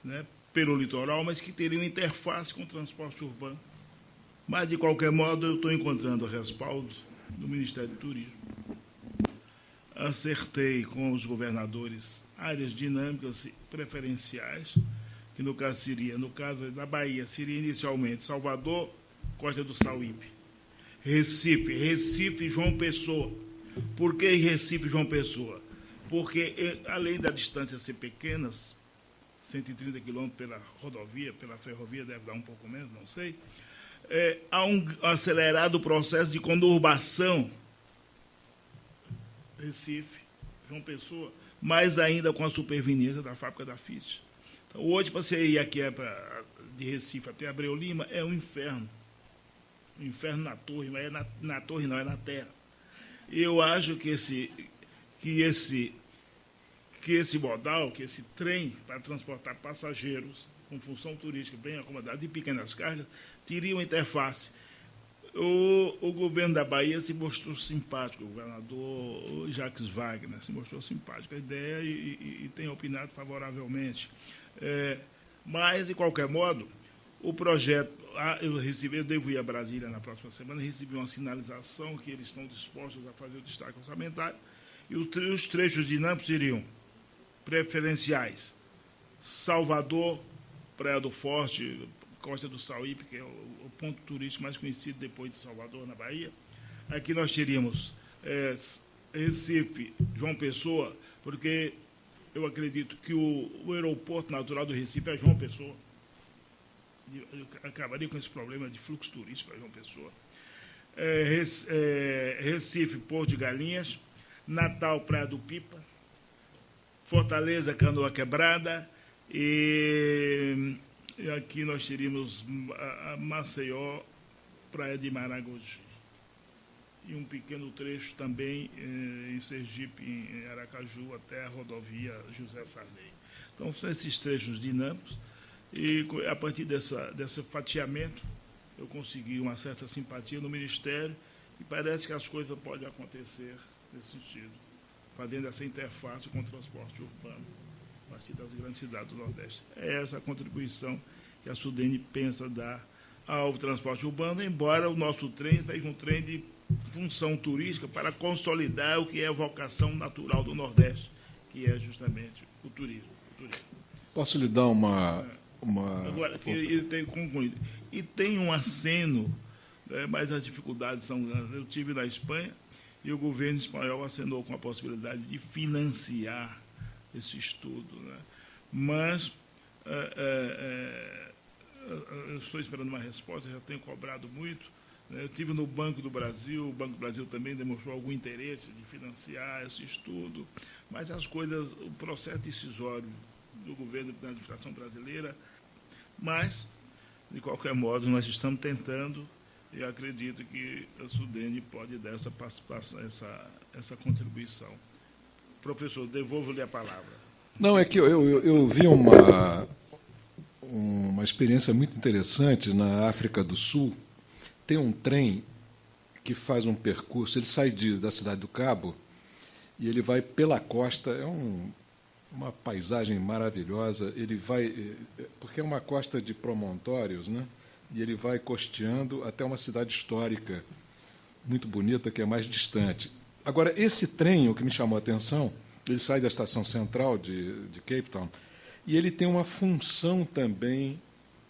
né, pelo litoral, mas que teria uma interface com o transporte urbano. Mas, de qualquer modo, eu estou encontrando respaldo do Ministério do Turismo. Acertei com os governadores áreas dinâmicas preferenciais, que no caso da Bahia, seria inicialmente Salvador, Costa do Sauípe, Recife, João Pessoa. Por que Recife, João Pessoa? Porque, além da distância ser pequenas, 130 quilômetros pela rodovia, pela ferrovia deve dar um pouco menos, não sei, há um acelerado processo de conurbação Recife, João Pessoa, mais ainda com a superveniência da fábrica da Fiat. Então, hoje, para você ir aqui de Recife até Abreu Lima, é um inferno. Um inferno na torre, mas na torre não, é na terra. Eu acho que esse modal, que esse trem para transportar passageiros com função turística bem acomodada e pequenas cargas, teria uma interface. O governo da Bahia se mostrou simpático, o governador Jacques Wagner se mostrou simpático à ideia e tem opinado favoravelmente. Mas, de qualquer modo, o projeto, eu devo ir a Brasília na próxima semana, recebi uma sinalização que eles estão dispostos a fazer o destaque orçamentário, e os trechos dinâmicos seriam preferenciais: Salvador, Praia do Forte, Costa do Sauípe, que é o ponto turístico mais conhecido depois de Salvador, na Bahia. Aqui nós teríamos Recife, João Pessoa, porque eu acredito que o aeroporto natural do Recife é João Pessoa. Eu acabaria com esse problema de fluxo turístico para João Pessoa. Recife, Porto de Galinhas, Natal, Praia do Pipa, Fortaleza, Canoa Quebrada, e aqui nós teríamos Maceió, Praia de Maragogi. E um pequeno trecho também em Sergipe, em Aracaju, até a rodovia José Sarney. Então, são esses trechos dinâmicos, e a partir desse fatiamento, eu consegui uma certa simpatia no Ministério, e parece que as coisas podem acontecer nesse sentido, fazendo essa interface com o transporte urbano, a partir das grandes cidades do Nordeste. É essa a contribuição que a Sudene pensa dar ao transporte urbano, embora o nosso trem seja um trem de função turística para consolidar o que é a vocação natural do Nordeste, que é justamente o turismo. Posso lhe dar uma... Agora, ele tem concluído. E tem um aceno, mas as dificuldades são grandes. Eu estive na Espanha e o governo espanhol acenou com a possibilidade de financiar esse estudo. Mas eu estou esperando uma resposta, já tenho cobrado muito. Eu estive no Banco do Brasil, o Banco do Brasil também demonstrou algum interesse de financiar esse estudo, mas as coisas, o processo decisório do governo da administração brasileira, mas, de qualquer modo, nós estamos tentando, e acredito que a Sudene pode dar essa participação, essa contribuição. Professor, devolvo-lhe a palavra. Não, é que eu vi uma experiência muito interessante na África do Sul. Tem um trem que faz um percurso, ele sai da Cidade do Cabo e ele vai pela costa, uma paisagem maravilhosa, ele vai, porque é uma costa de promontórios, né? E ele vai costeando até uma cidade histórica muito bonita, que é mais distante. Agora, esse trem, o que me chamou a atenção, ele sai da estação central de Cape Town, e ele tem uma função também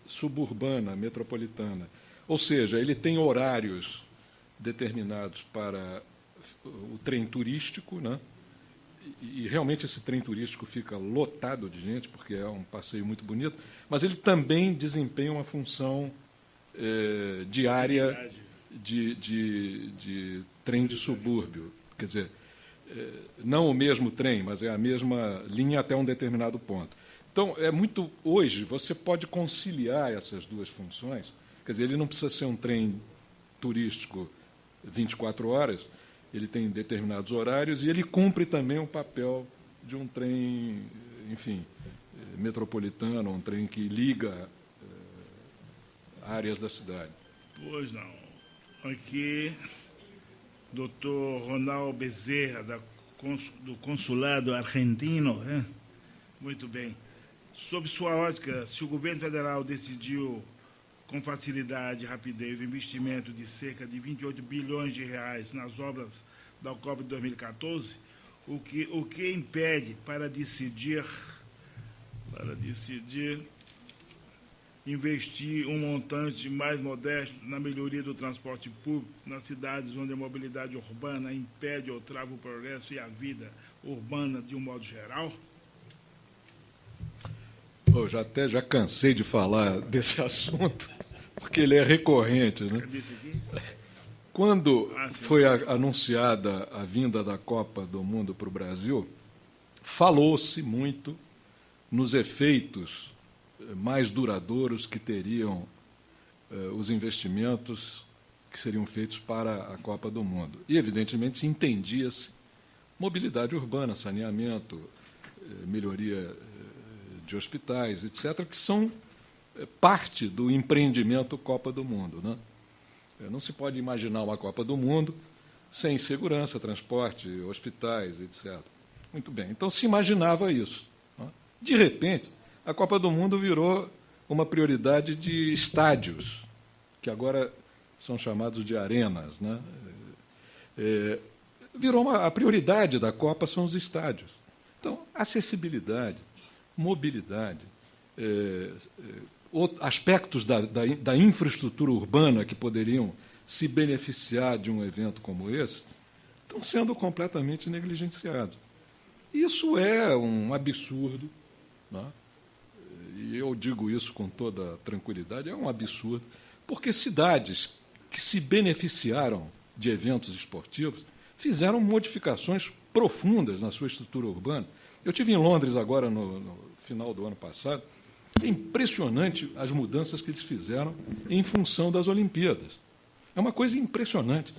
suburbana, metropolitana. Ou seja, ele tem horários determinados para o trem turístico, né? E realmente esse trem turístico fica lotado de gente, porque é um passeio muito bonito, mas ele também desempenha uma função diária de trem de subúrbio. Quer dizer, não o mesmo trem, mas é a mesma linha até um determinado ponto. Então, hoje, você pode conciliar essas duas funções. Quer dizer, ele não precisa ser um trem turístico 24 horas, ele tem determinados horários e ele cumpre também o papel de um trem, enfim, metropolitano, um trem que liga áreas da cidade. Pois não. Aqui, doutor Ronaldo Bezerra, do Consulado Argentino. Muito bem. Sob sua ótica, se o governo federal decidiu com facilidade e rapidez o investimento de cerca de 28 bilhões de reais nas obras da Copa de 2014, o que impede para decidir investir um montante mais modesto na melhoria do transporte público nas cidades onde a mobilidade urbana impede ou trava o progresso e a vida urbana de um modo geral? Eu já cansei de falar desse assunto, porque ele é recorrente, né? Quando foi anunciada a vinda da Copa do Mundo para o Brasil, falou-se muito nos efeitos mais duradouros que teriam os investimentos que seriam feitos para a Copa do Mundo. E, evidentemente, se entendia-se mobilidade urbana, saneamento, melhoria de hospitais, etc., que são parte do empreendimento Copa do Mundo, né? Não se pode imaginar uma Copa do Mundo sem segurança, transporte, hospitais, etc. Muito bem, então se imaginava isso, né? De repente, a Copa do Mundo virou uma prioridade de estádios, que agora são chamados de arenas, né? A prioridade da Copa são os estádios. Então, acessibilidade, mobilidade, aspectos da infraestrutura urbana que poderiam se beneficiar de um evento como esse estão sendo completamente negligenciados. Isso é um absurdo, né? E eu digo isso com toda tranquilidade, é um absurdo, porque cidades que se beneficiaram de eventos esportivos fizeram modificações profundas na sua estrutura urbana. Eu estive em Londres agora, no final do ano passado. É impressionante as mudanças que eles fizeram em função das Olimpíadas. É uma coisa impressionante.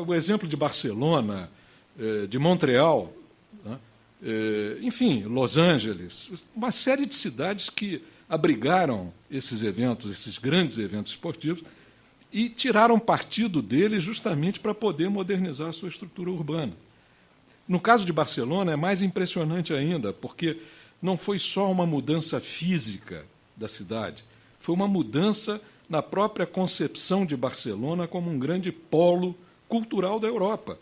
O exemplo de Barcelona, de Montreal, né? Enfim, Los Angeles, uma série de cidades que abrigaram esses eventos, esses grandes eventos esportivos, e tiraram partido deles justamente para poder modernizar a sua estrutura urbana. No caso de Barcelona, é mais impressionante ainda, porque não foi só uma mudança física da cidade, foi uma mudança na própria concepção de Barcelona como um grande polo cultural da Europa.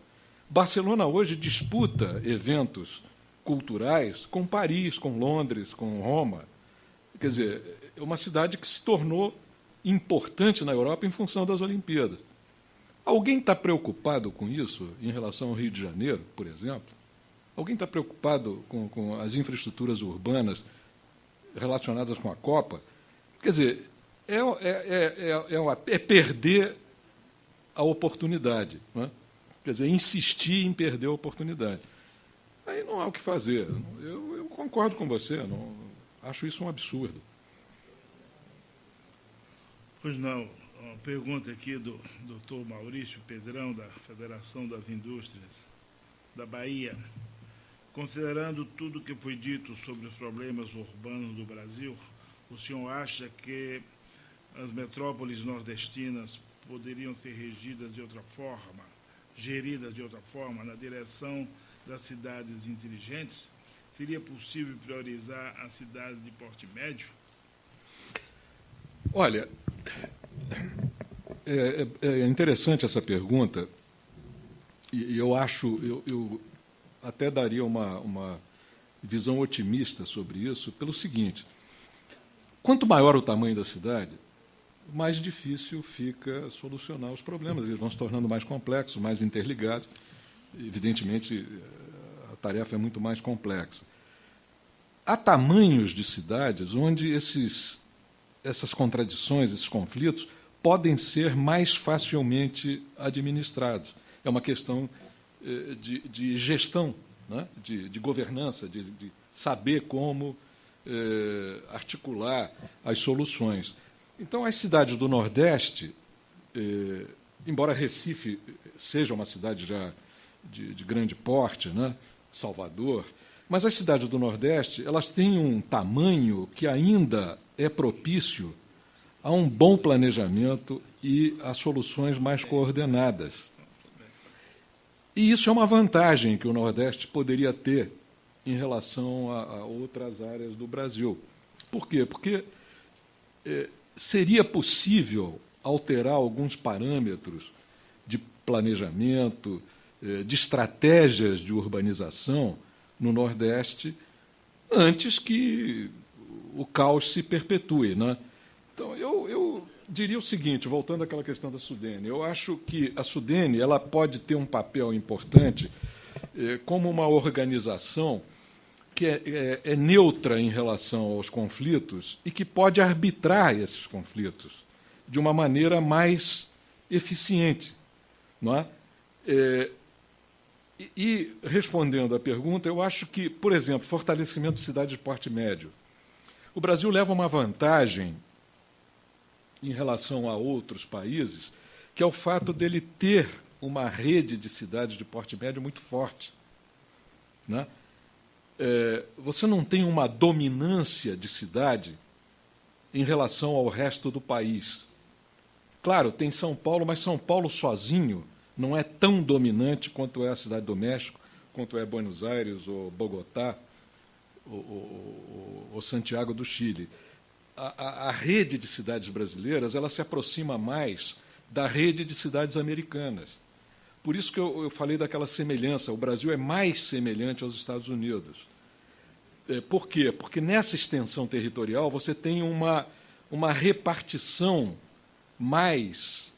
Barcelona hoje disputa eventos culturais com Paris, com Londres, com Roma. Quer dizer, é uma cidade que se tornou importante na Europa em função das Olimpíadas. Alguém está preocupado com isso em relação ao Rio de Janeiro, por exemplo? Alguém está preocupado com as infraestruturas urbanas relacionadas com a Copa? Quer dizer, é perder a oportunidade, não é? Quer dizer, insistir em perder a oportunidade. Aí não há o que fazer. Eu concordo com você, não, acho isso um absurdo. Pois não. Uma pergunta aqui do Dr. Maurício Pedrão, da Federação das Indústrias da Bahia. Considerando tudo que foi dito sobre os problemas urbanos do Brasil, o senhor acha que as metrópoles nordestinas poderiam ser geridas de outra forma, na direção das cidades inteligentes? Seria possível priorizar as cidades de porte médio? Olha, é interessante essa pergunta, e eu acho, eu até daria uma visão otimista sobre isso, pelo seguinte: quanto maior o tamanho da cidade, mais difícil fica solucionar os problemas. Eles vão se tornando mais complexos, mais interligados. Evidentemente, a tarefa é muito mais complexa. Há tamanhos de cidades onde essas contradições, esses conflitos, podem ser mais facilmente administrados. É uma questão de gestão, né? de governança, de saber como articular as soluções. Então, as cidades do Nordeste, embora Recife seja uma cidade já de grande porte, né? Salvador, mas as cidades do Nordeste, elas têm um tamanho que ainda é propício a um bom planejamento e a soluções mais coordenadas. E isso é uma vantagem que o Nordeste poderia ter em relação a outras áreas do Brasil. Por quê? Porque seria possível alterar alguns parâmetros de planejamento, de estratégias de urbanização no Nordeste antes que o caos se perpetue, né? Então, eu diria o seguinte, voltando àquela questão da Sudene, eu acho que a Sudene ela pode ter um papel importante como uma organização que é neutra em relação aos conflitos e que pode arbitrar esses conflitos de uma maneira mais eficiente, não é? E, respondendo à pergunta, eu acho que, por exemplo, fortalecimento de cidades de porte médio. O Brasil leva uma vantagem em relação a outros países, que é o fato dele ter uma rede de cidades de porte médio muito forte, né? Você não tem uma dominância de cidade em relação ao resto do país. Claro, tem São Paulo, mas São Paulo sozinho não é tão dominante quanto é a Cidade do México, quanto é Buenos Aires, ou Bogotá, ou Santiago do Chile. A rede de cidades brasileiras ela se aproxima mais da rede de cidades americanas. Por isso que eu falei daquela semelhança. O Brasil é mais semelhante aos Estados Unidos. Por quê? Porque nessa extensão territorial você tem uma repartição mais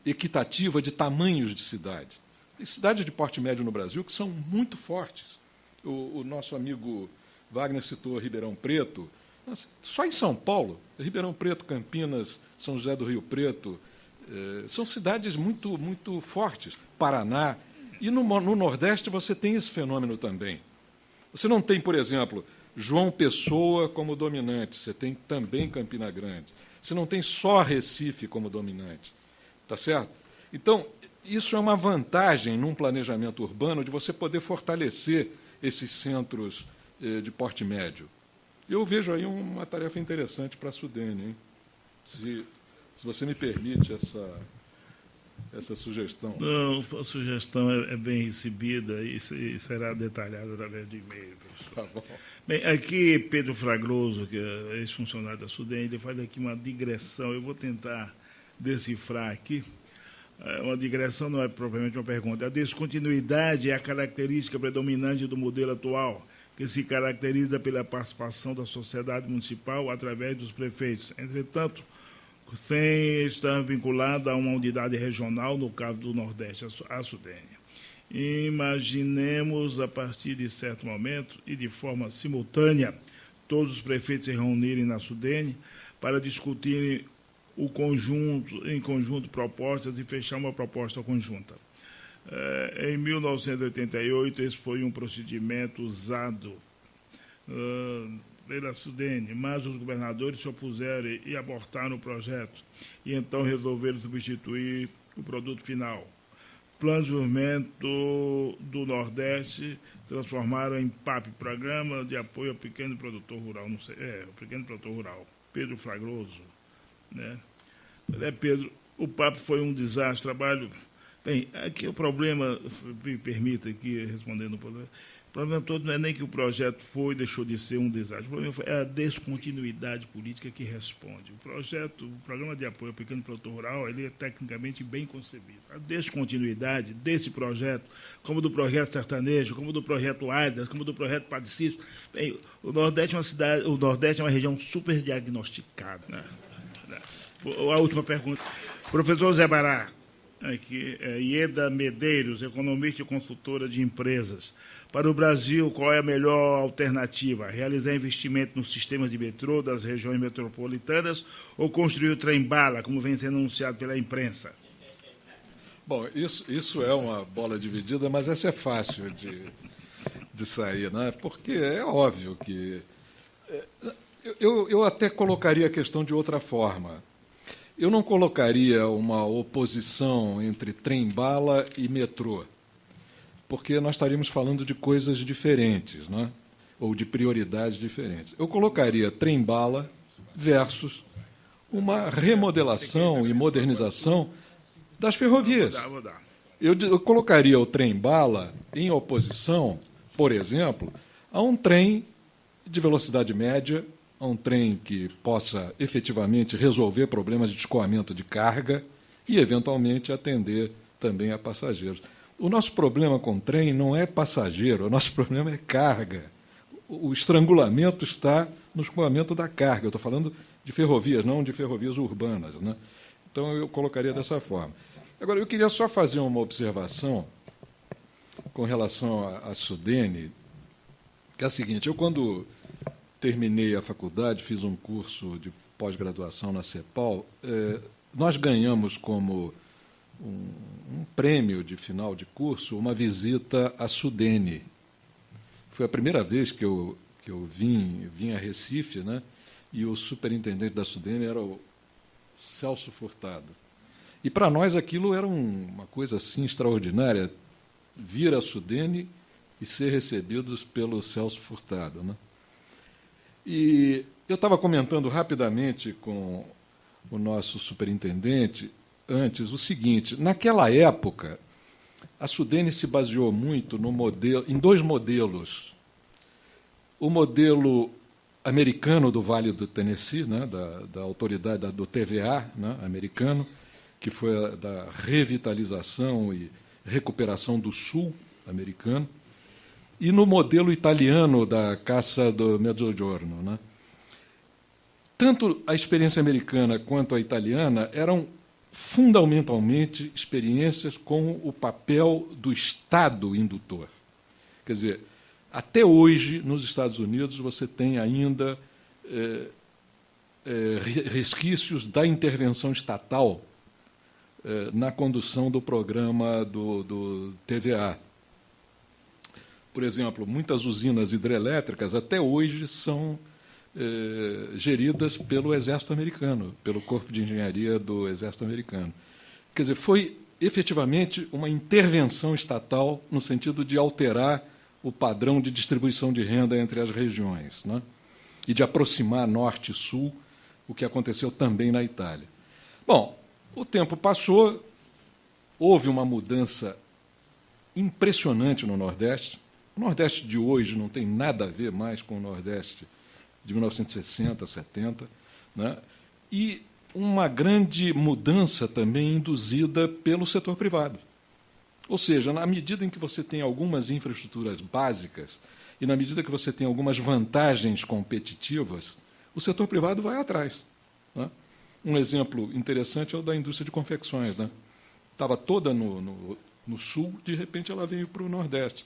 equitativa de tamanhos de cidade. Tem cidades de porte médio no Brasil que são muito fortes. O nosso amigo Wagner citou Ribeirão Preto. Só em São Paulo, Ribeirão Preto, Campinas, São José do Rio Preto, são cidades muito, muito fortes. Paraná. E no Nordeste você tem esse fenômeno também. Você não tem, por exemplo, João Pessoa como dominante, você tem também Campina Grande. Você não tem só Recife como dominante. Tá certo? Então, isso é uma vantagem num planejamento urbano de você poder fortalecer esses centros de porte médio. Eu vejo aí uma tarefa interessante para a Sudene, hein? Se você me permite essa sugestão. Não, a sugestão é bem recebida e será detalhada através de e-mail, professor. Tá bom. Bem, aqui Pedro Fragroso, que é ex-funcionário da Sudene, ele faz aqui uma digressão. Eu vou tentar decifrar aqui. Uma digressão não é propriamente uma pergunta. A descontinuidade é a característica predominante do modelo atual, que se caracteriza pela participação da sociedade municipal através dos prefeitos. Entretanto, sem estar vinculada a uma unidade regional, no caso do Nordeste, a Sudene. Imaginemos, a partir de certo momento e de forma simultânea, todos os prefeitos se reunirem na Sudene para discutirem em conjunto propostas e fechar uma proposta conjunta. Em 1988, esse foi um procedimento usado pela Sudene, mas os governadores se opuseram e abortaram o projeto, e então resolveram substituir o produto final. Plano de Desenvolvimento do Nordeste transformaram em PAP, Programa de Apoio ao Pequeno Produtor Rural, não sei, o Pequeno Produtor Rural, Pedro Fragroso, né? Pedro, o PAP foi um desastre, trabalho... Bem, aqui o problema, se me permita aqui respondendo o problema todo não é nem que o projeto deixou de ser um desastre, o problema é a descontinuidade política que responde. O Programa de Apoio ao Pequeno Produtor Rural, ele é tecnicamente bem concebido. A descontinuidade desse projeto, como do projeto sertanejo, como do projeto Aidas, como do projeto Padre Cícero, bem, o Nordeste é uma região super diagnosticada, né? A última pergunta. Professor Zé Bará, aqui, Ieda Medeiros, economista e consultora de empresas. Para o Brasil, qual é a melhor alternativa? Realizar investimento nos sistemas de metrô das regiões metropolitanas ou construir o trem-bala, como vem sendo anunciado pela imprensa? Bom, isso é uma bola dividida, mas essa é fácil de sair, né? Porque é óbvio que... Eu até colocaria a questão de outra forma. Eu não colocaria uma oposição entre trem-bala e metrô, porque nós estaríamos falando de coisas diferentes, né? Ou de prioridades diferentes. Eu colocaria trem-bala versus uma remodelação e modernização das ferrovias. Vou dar. Eu colocaria o trem-bala em oposição, por exemplo, a um trem de velocidade média a um trem que possa efetivamente resolver problemas de escoamento de carga e, eventualmente, atender também a passageiros. O nosso problema com o trem não é passageiro, o nosso problema é carga. O estrangulamento está no escoamento da carga. Eu estou falando de ferrovias, não de ferrovias urbanas, né? Então, eu colocaria dessa forma. Agora, eu queria só fazer uma observação com relação à Sudene, que é a seguinte: eu, quando terminei a faculdade, fiz um curso de pós-graduação na CEPAL, nós ganhamos como um prêmio de final de curso uma visita à Sudene. Foi a primeira vez que eu vim a Recife, né? E o superintendente da Sudene era o Celso Furtado. E, para nós, aquilo era uma coisa assim extraordinária, vir a Sudene e ser recebidos pelo Celso Furtado, né? E eu estava comentando rapidamente com o nosso superintendente antes o seguinte: naquela época, a Sudene se baseou muito em dois modelos. O modelo americano do Vale do Tennessee, né, da autoridade do TVA, né, americano, que foi a da revitalização e recuperação do Sul americano, e no modelo italiano da Cassa do Mezzogiorno, né? Tanto a experiência americana quanto a italiana eram fundamentalmente experiências com o papel do Estado indutor. Quer dizer, até hoje, nos Estados Unidos, você tem ainda resquícios da intervenção estatal na condução do programa do TVA. Por exemplo, muitas usinas hidrelétricas até hoje são geridas pelo Exército Americano, pelo Corpo de Engenharia do Exército Americano. Quer dizer, foi efetivamente uma intervenção estatal no sentido de alterar o padrão de distribuição de renda entre as regiões, né? E de aproximar norte e sul, o que aconteceu também na Itália. Bom, o tempo passou, houve uma mudança impressionante no Nordeste. O Nordeste de hoje não tem nada a ver mais com o Nordeste de 1960, 70, né? E uma grande mudança também induzida pelo setor privado. Ou seja, na medida em que você tem algumas infraestruturas básicas e na medida que você tem algumas vantagens competitivas, o setor privado vai atrás, né? Um exemplo interessante é o da indústria de confecções, né? Estava toda no Sul, de repente ela veio para o Nordeste.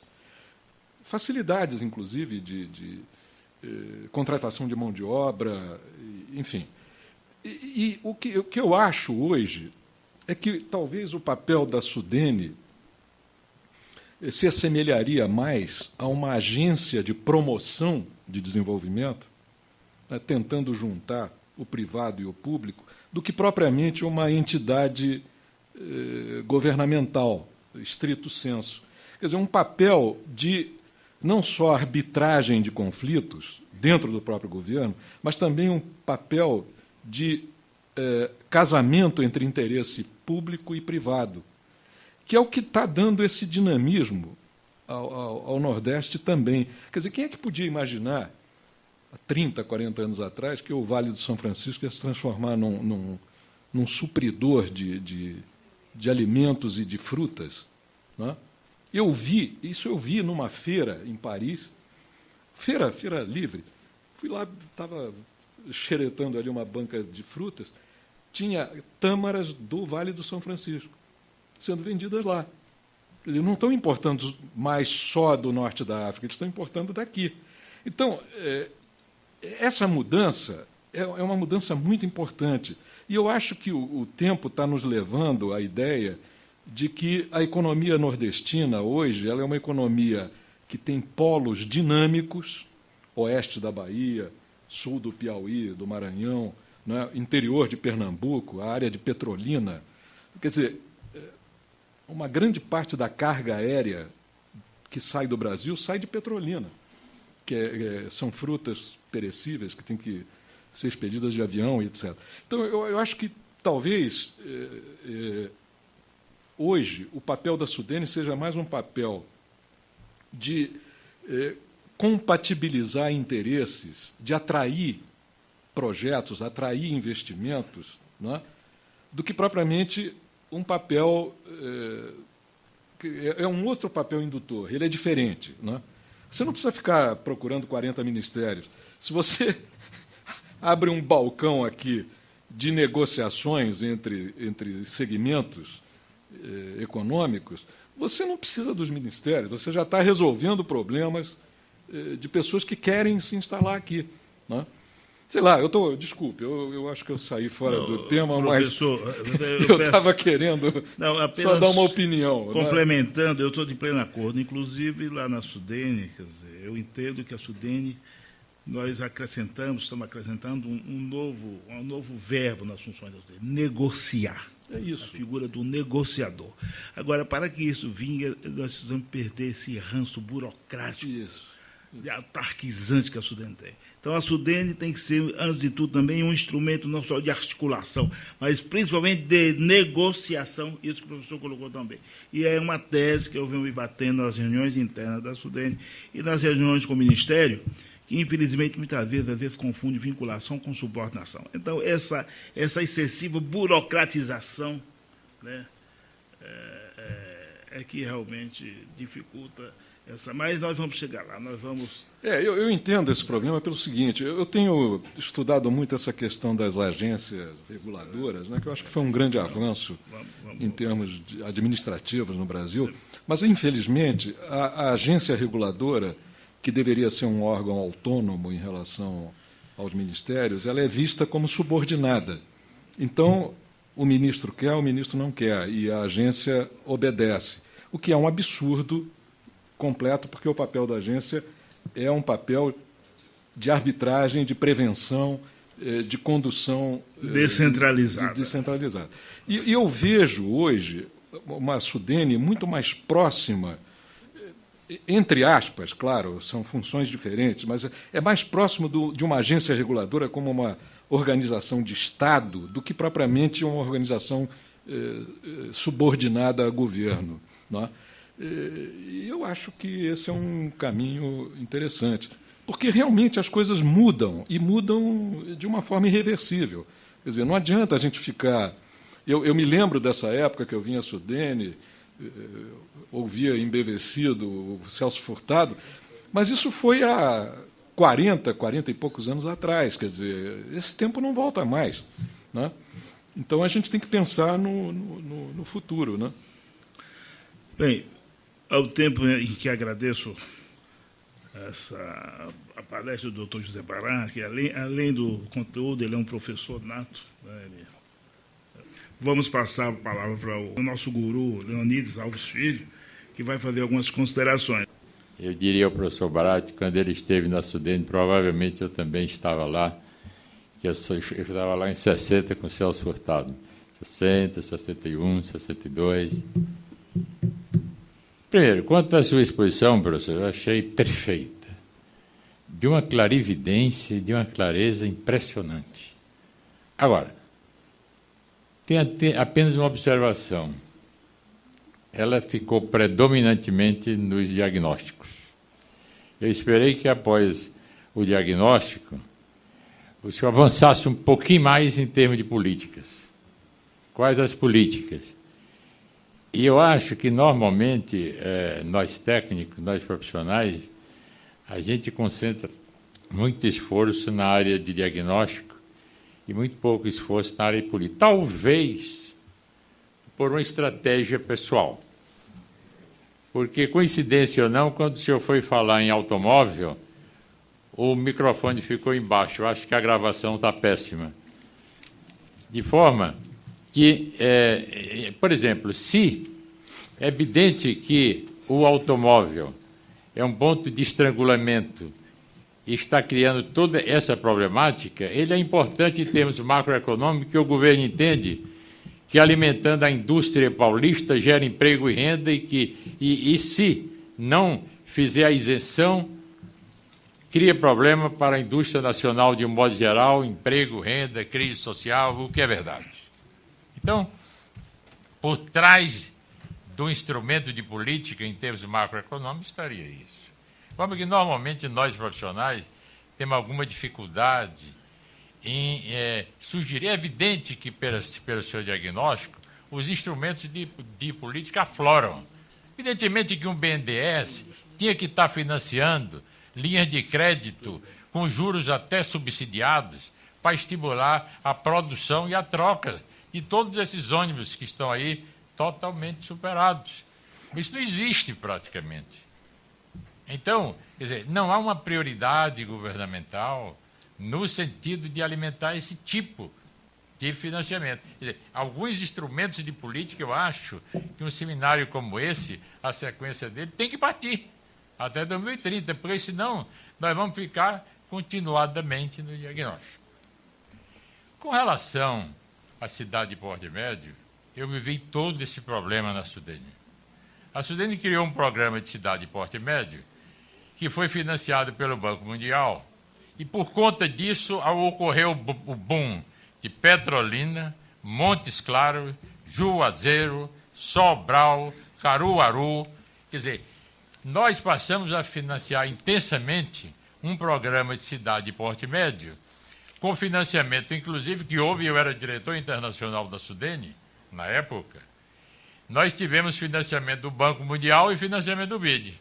Facilidades, inclusive, de contratação de mão de obra, enfim. E o que eu acho hoje é que talvez o papel da Sudene se assemelharia mais a uma agência de promoção de desenvolvimento, né, tentando juntar o privado e o público, do que propriamente uma entidade governamental, estrito sensu. Quer dizer, um papel de não só arbitragem de conflitos dentro do próprio governo, mas também um papel de casamento entre interesse público e privado, que é o que está dando esse dinamismo ao Nordeste também. Quer dizer, quem é que podia imaginar, há 30, 40 anos atrás, que o Vale do São Francisco ia se transformar num supridor de alimentos e de frutas, né? Eu vi numa feira em Paris, feira livre. Fui lá, estava xeretando ali uma banca de frutas, tinha tâmaras do Vale do São Francisco sendo vendidas lá. Quer dizer, não estão importando mais só do norte da África, eles estão importando daqui. Então, essa mudança é uma mudança muito importante. E eu acho que o tempo está nos levando à ideia de que a economia nordestina, hoje, ela é uma economia que tem polos dinâmicos, oeste da Bahia, sul do Piauí, do Maranhão, né, interior de Pernambuco, a área de Petrolina. Quer dizer, uma grande parte da carga aérea que sai do Brasil sai de Petrolina, que são frutas perecíveis que têm que ser expedidas de avião, etc. Então, eu acho que, talvez, hoje, o papel da Sudene seja mais um papel de compatibilizar interesses, de atrair projetos, atrair investimentos, né, do que propriamente um papel que é um outro papel indutor, ele é diferente, né? Você não precisa ficar procurando 40 ministérios. Se você abre um balcão aqui de negociações entre segmentos econômicos, você não precisa dos ministérios, você já está resolvendo problemas de pessoas que querem se instalar aqui, né? Sei lá, desculpe, eu acho que eu saí fora do tema, mas eu estava querendo só dar uma opinião. Complementando, né? Eu estou de pleno acordo. Inclusive, lá na Sudene, quer dizer, eu entendo que a Sudene, nós estamos acrescentando um novo verbo nas funções da Sudene, negociar. É isso. A figura do negociador. Agora, para que isso vingue, nós precisamos perder esse ranço burocrático. Isso. Autarquizante que a Sudene tem. Então, a Sudene tem que ser, antes de tudo, também um instrumento não só de articulação, mas principalmente de negociação, isso que o professor colocou também. E é uma tese que eu venho me batendo nas reuniões internas da Sudene e nas reuniões com o Ministério, que, infelizmente, muitas vezes confunde vinculação com subordinação. Então, essa excessiva burocratização, né, é que realmente dificulta. Mas nós vamos chegar lá, nós vamos... Eu entendo esse problema pelo seguinte, eu tenho estudado muito essa questão das agências reguladoras, né, que eu acho que foi um grande avanço em termos administrativos no Brasil, mas, infelizmente, a agência reguladora, que deveria ser um órgão autônomo em relação aos ministérios, ela é vista como subordinada. Então, o ministro quer, o ministro não quer, e a agência obedece, o que é um absurdo completo, porque o papel da agência é um papel de arbitragem, de prevenção, de condução descentralizada. E eu vejo hoje uma Sudene muito mais próxima, entre aspas, claro, são funções diferentes, mas é mais próximo de uma agência reguladora como uma organização de Estado do que propriamente uma organização subordinada a governo, não é? E eu acho que esse é um caminho interessante, porque realmente as coisas mudam, e mudam de uma forma irreversível. Quer dizer, não adianta a gente ficar... Eu me lembro dessa época que eu vinha a Sudene, ouvia embevecido o Celso Furtado, mas isso foi há 40 e poucos anos atrás. Quer dizer, esse tempo não volta mais, né? Então, a gente tem que pensar no futuro, né? Bem, ao tempo em que agradeço a palestra do Dr. José Pará, que além do conteúdo, ele é um professor nato, né? Vamos passar a palavra para o nosso guru, Leonides Alves Filho, que vai fazer algumas considerações. Eu diria ao professor Baratti, quando ele esteve na Sudene, provavelmente eu também estava lá, que eu estava lá em 60 com o Celso Furtado. 60, 61, 62... Primeiro, quanto à sua exposição, professor, eu achei perfeita, de uma clarividência e de uma clareza impressionante. Agora, tem apenas uma observação. Ela ficou predominantemente nos diagnósticos. Eu esperei que, após o diagnóstico, o senhor avançasse um pouquinho mais em termos de políticas. Quais as políticas? E eu acho que, normalmente, nós técnicos, nós profissionais, a gente concentra muito esforço na área de diagnóstico e muito pouco esforço na área política. Talvez por uma estratégia pessoal. Porque, coincidência ou não, quando o senhor foi falar em automóvel, o microfone ficou embaixo. Eu acho que a gravação está péssima. De forma que, por exemplo, se é evidente que o automóvel é um ponto de estrangulamento e está criando toda essa problemática, ele é importante em termos macroeconômicos, que o governo entende que alimentando a indústria paulista gera emprego e renda e se não fizer a isenção, cria problema para a indústria nacional de um modo geral, emprego, renda, crise social, o que é verdade. Então, por trás do instrumento de política em termos macroeconômicos estaria isso. Como que normalmente nós profissionais temos alguma dificuldade sugerir, é evidente que, pelo seu diagnóstico, os instrumentos de política afloram. Evidentemente que um BNDES tinha que estar financiando linhas de crédito com juros até subsidiados para estimular a produção e a troca de todos esses ônibus que estão aí totalmente superados. Isso não existe praticamente. Então, quer dizer, não há uma prioridade governamental no sentido de alimentar esse tipo de financiamento. Quer dizer, alguns instrumentos de política, eu acho que um seminário como esse, a sequência dele, tem que partir até 2030, porque senão nós vamos ficar continuadamente no diagnóstico. Com relação à cidade de porte médio, eu vivi todo esse problema na Sudene. A Sudene criou um programa de cidade de porte médio que foi financiado pelo Banco Mundial e, por conta disso, ocorreu o boom de Petrolina, Montes Claros, Juazeiro, Sobral, Caruaru. Quer dizer, nós passamos a financiar intensamente um programa de cidade de porte médio, com financiamento, inclusive, que houve, eu era diretor internacional da Sudene, na época. Nós tivemos financiamento do Banco Mundial e financiamento do BID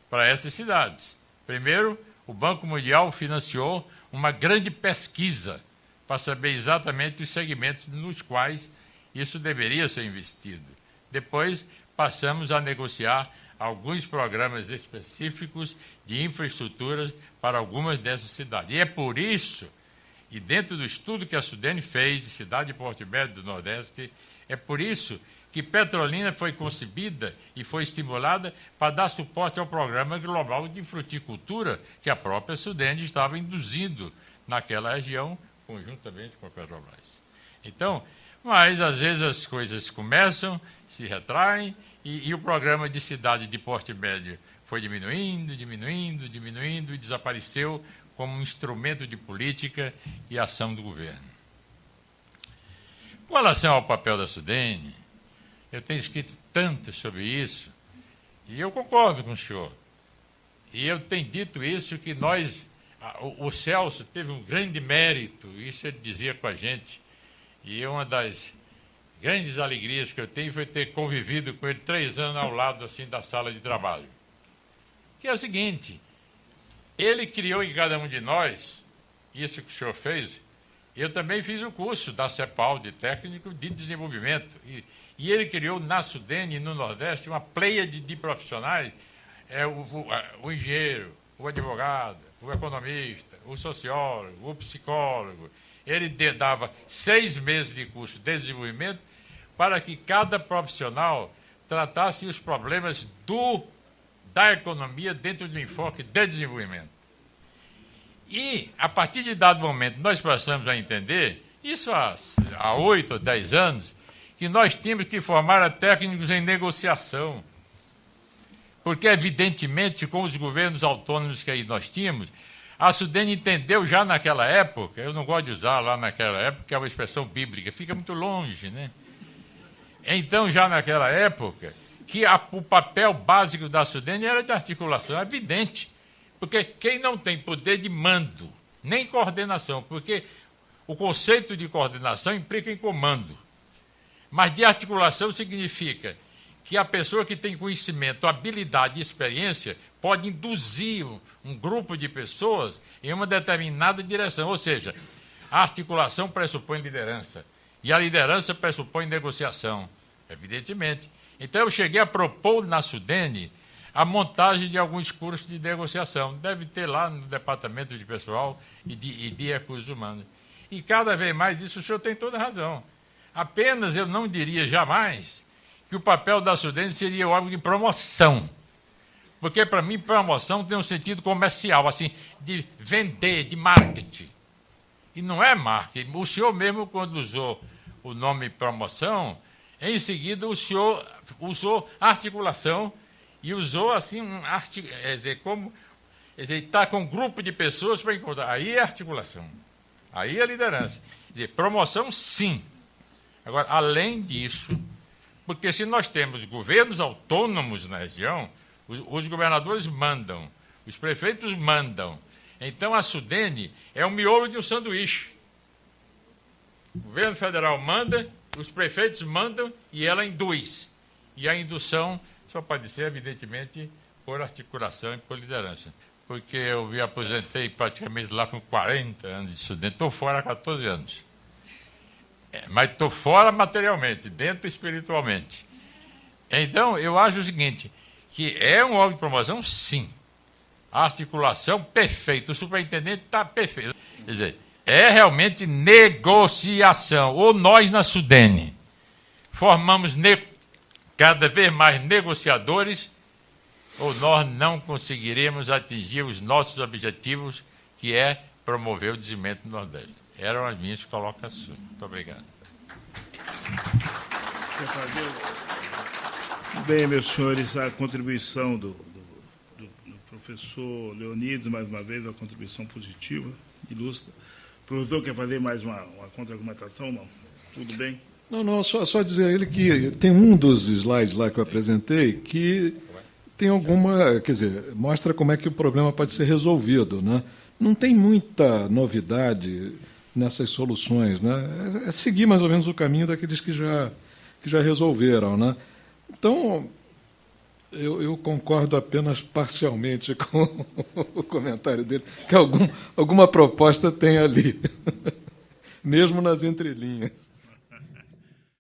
para essas cidades. Primeiro, o Banco Mundial financiou uma grande pesquisa para saber exatamente os segmentos nos quais isso deveria ser investido. Depois, passamos a negociar alguns programas específicos de infraestruturas para algumas dessas cidades. E é por isso, e dentro do estudo que a Sudene fez de cidade de porte médio do Nordeste, é por isso que Petrolina foi concebida e foi estimulada para dar suporte ao programa global de fruticultura que a própria Sudene estava induzindo naquela região, conjuntamente com a Petrobras. Então, mas às vezes as coisas começam, se retraem, e o programa de cidade de porte médio foi diminuindo e desapareceu como um instrumento de política e ação do governo. Com relação ao papel da Sudene, eu tenho escrito tanto sobre isso, e eu concordo com o senhor. E eu tenho dito isso, que nós, o Celso teve um grande mérito, isso ele dizia com a gente, e uma das grandes alegrias que eu tenho foi ter convivido com ele 3 anos ao lado assim, da sala de trabalho. Que é o seguinte, ele criou em cada um de nós, isso que o senhor fez, eu também fiz o curso da CEPAL, de técnico de desenvolvimento, e ele criou na Sudene e no Nordeste uma pleiade de profissionais, o engenheiro, o advogado, o economista, o sociólogo, o psicólogo. Ele dava 6 meses de curso de desenvolvimento para que cada profissional tratasse os problemas da economia dentro de um enfoque de desenvolvimento. E, a partir de dado momento, nós passamos a entender, isso há 8 ou 10 anos, que nós tínhamos que formar técnicos em negociação. Porque, evidentemente, com os governos autônomos que aí nós tínhamos, a Sudene entendeu já naquela época, eu não gosto de usar lá naquela época, que é uma expressão bíblica, fica muito longe, né? Então, já naquela época, que o papel básico da Sudene era de articulação, é evidente. Porque quem não tem poder de mando, nem coordenação, porque o conceito de coordenação implica em comando. Mas de articulação significa que a pessoa que tem conhecimento, habilidade e experiência pode induzir um grupo de pessoas em uma determinada direção. Ou seja, a articulação pressupõe liderança. E a liderança pressupõe negociação, evidentemente. Então, eu cheguei a propor na Sudene a montagem de alguns cursos de negociação. Deve ter lá no Departamento de Pessoal e de Recursos Humanos. E cada vez mais isso o senhor tem toda a razão. Apenas eu não diria jamais que o papel da Sudene seria algo de promoção. Porque, para mim, promoção tem um sentido comercial, assim, de vender, de marketing. E não é marketing. O senhor mesmo, quando usou o nome promoção, em seguida o senhor usou articulação e usou, assim, está com um grupo de pessoas para encontrar. Aí é articulação. Aí é liderança. Quer dizer, promoção, sim. Agora, além disso, porque se nós temos governos autônomos na região, os governadores mandam, os prefeitos mandam. Então, a Sudene é o miolo de um sanduíche. O governo federal manda, os prefeitos mandam e ela induz. E a indução só pode ser, evidentemente, por articulação e por liderança. Porque eu me aposentei praticamente lá com 40 anos de estudante. Estou fora há 14 anos. Mas estou fora materialmente, dentro espiritualmente. Então, eu acho o seguinte, que é um órgão de promoção, sim. A articulação, perfeita. O superintendente está perfeito. Quer dizer, é realmente negociação. Ou nós, na Sudene, formamos cada vez mais negociadores, ou nós não conseguiremos atingir os nossos objetivos, que é promover o desenvolvimento do Nordeste. Eram as minhas colocações. Muito obrigado. Bem, meus senhores, a contribuição do professor Leonides, mais uma vez, uma contribuição positiva, ilustra. O professor quer fazer mais uma contra-argumentação? Não? Tudo bem? Não, só dizer a ele que tem um dos slides lá que eu apresentei que tem alguma, quer dizer, mostra como é que o problema pode ser resolvido, né? Não tem muita novidade nessas soluções, né? É seguir mais ou menos o caminho daqueles que já resolveram, né? Então, eu concordo apenas parcialmente com o comentário dele, que alguma proposta tem ali, mesmo nas entrelinhas.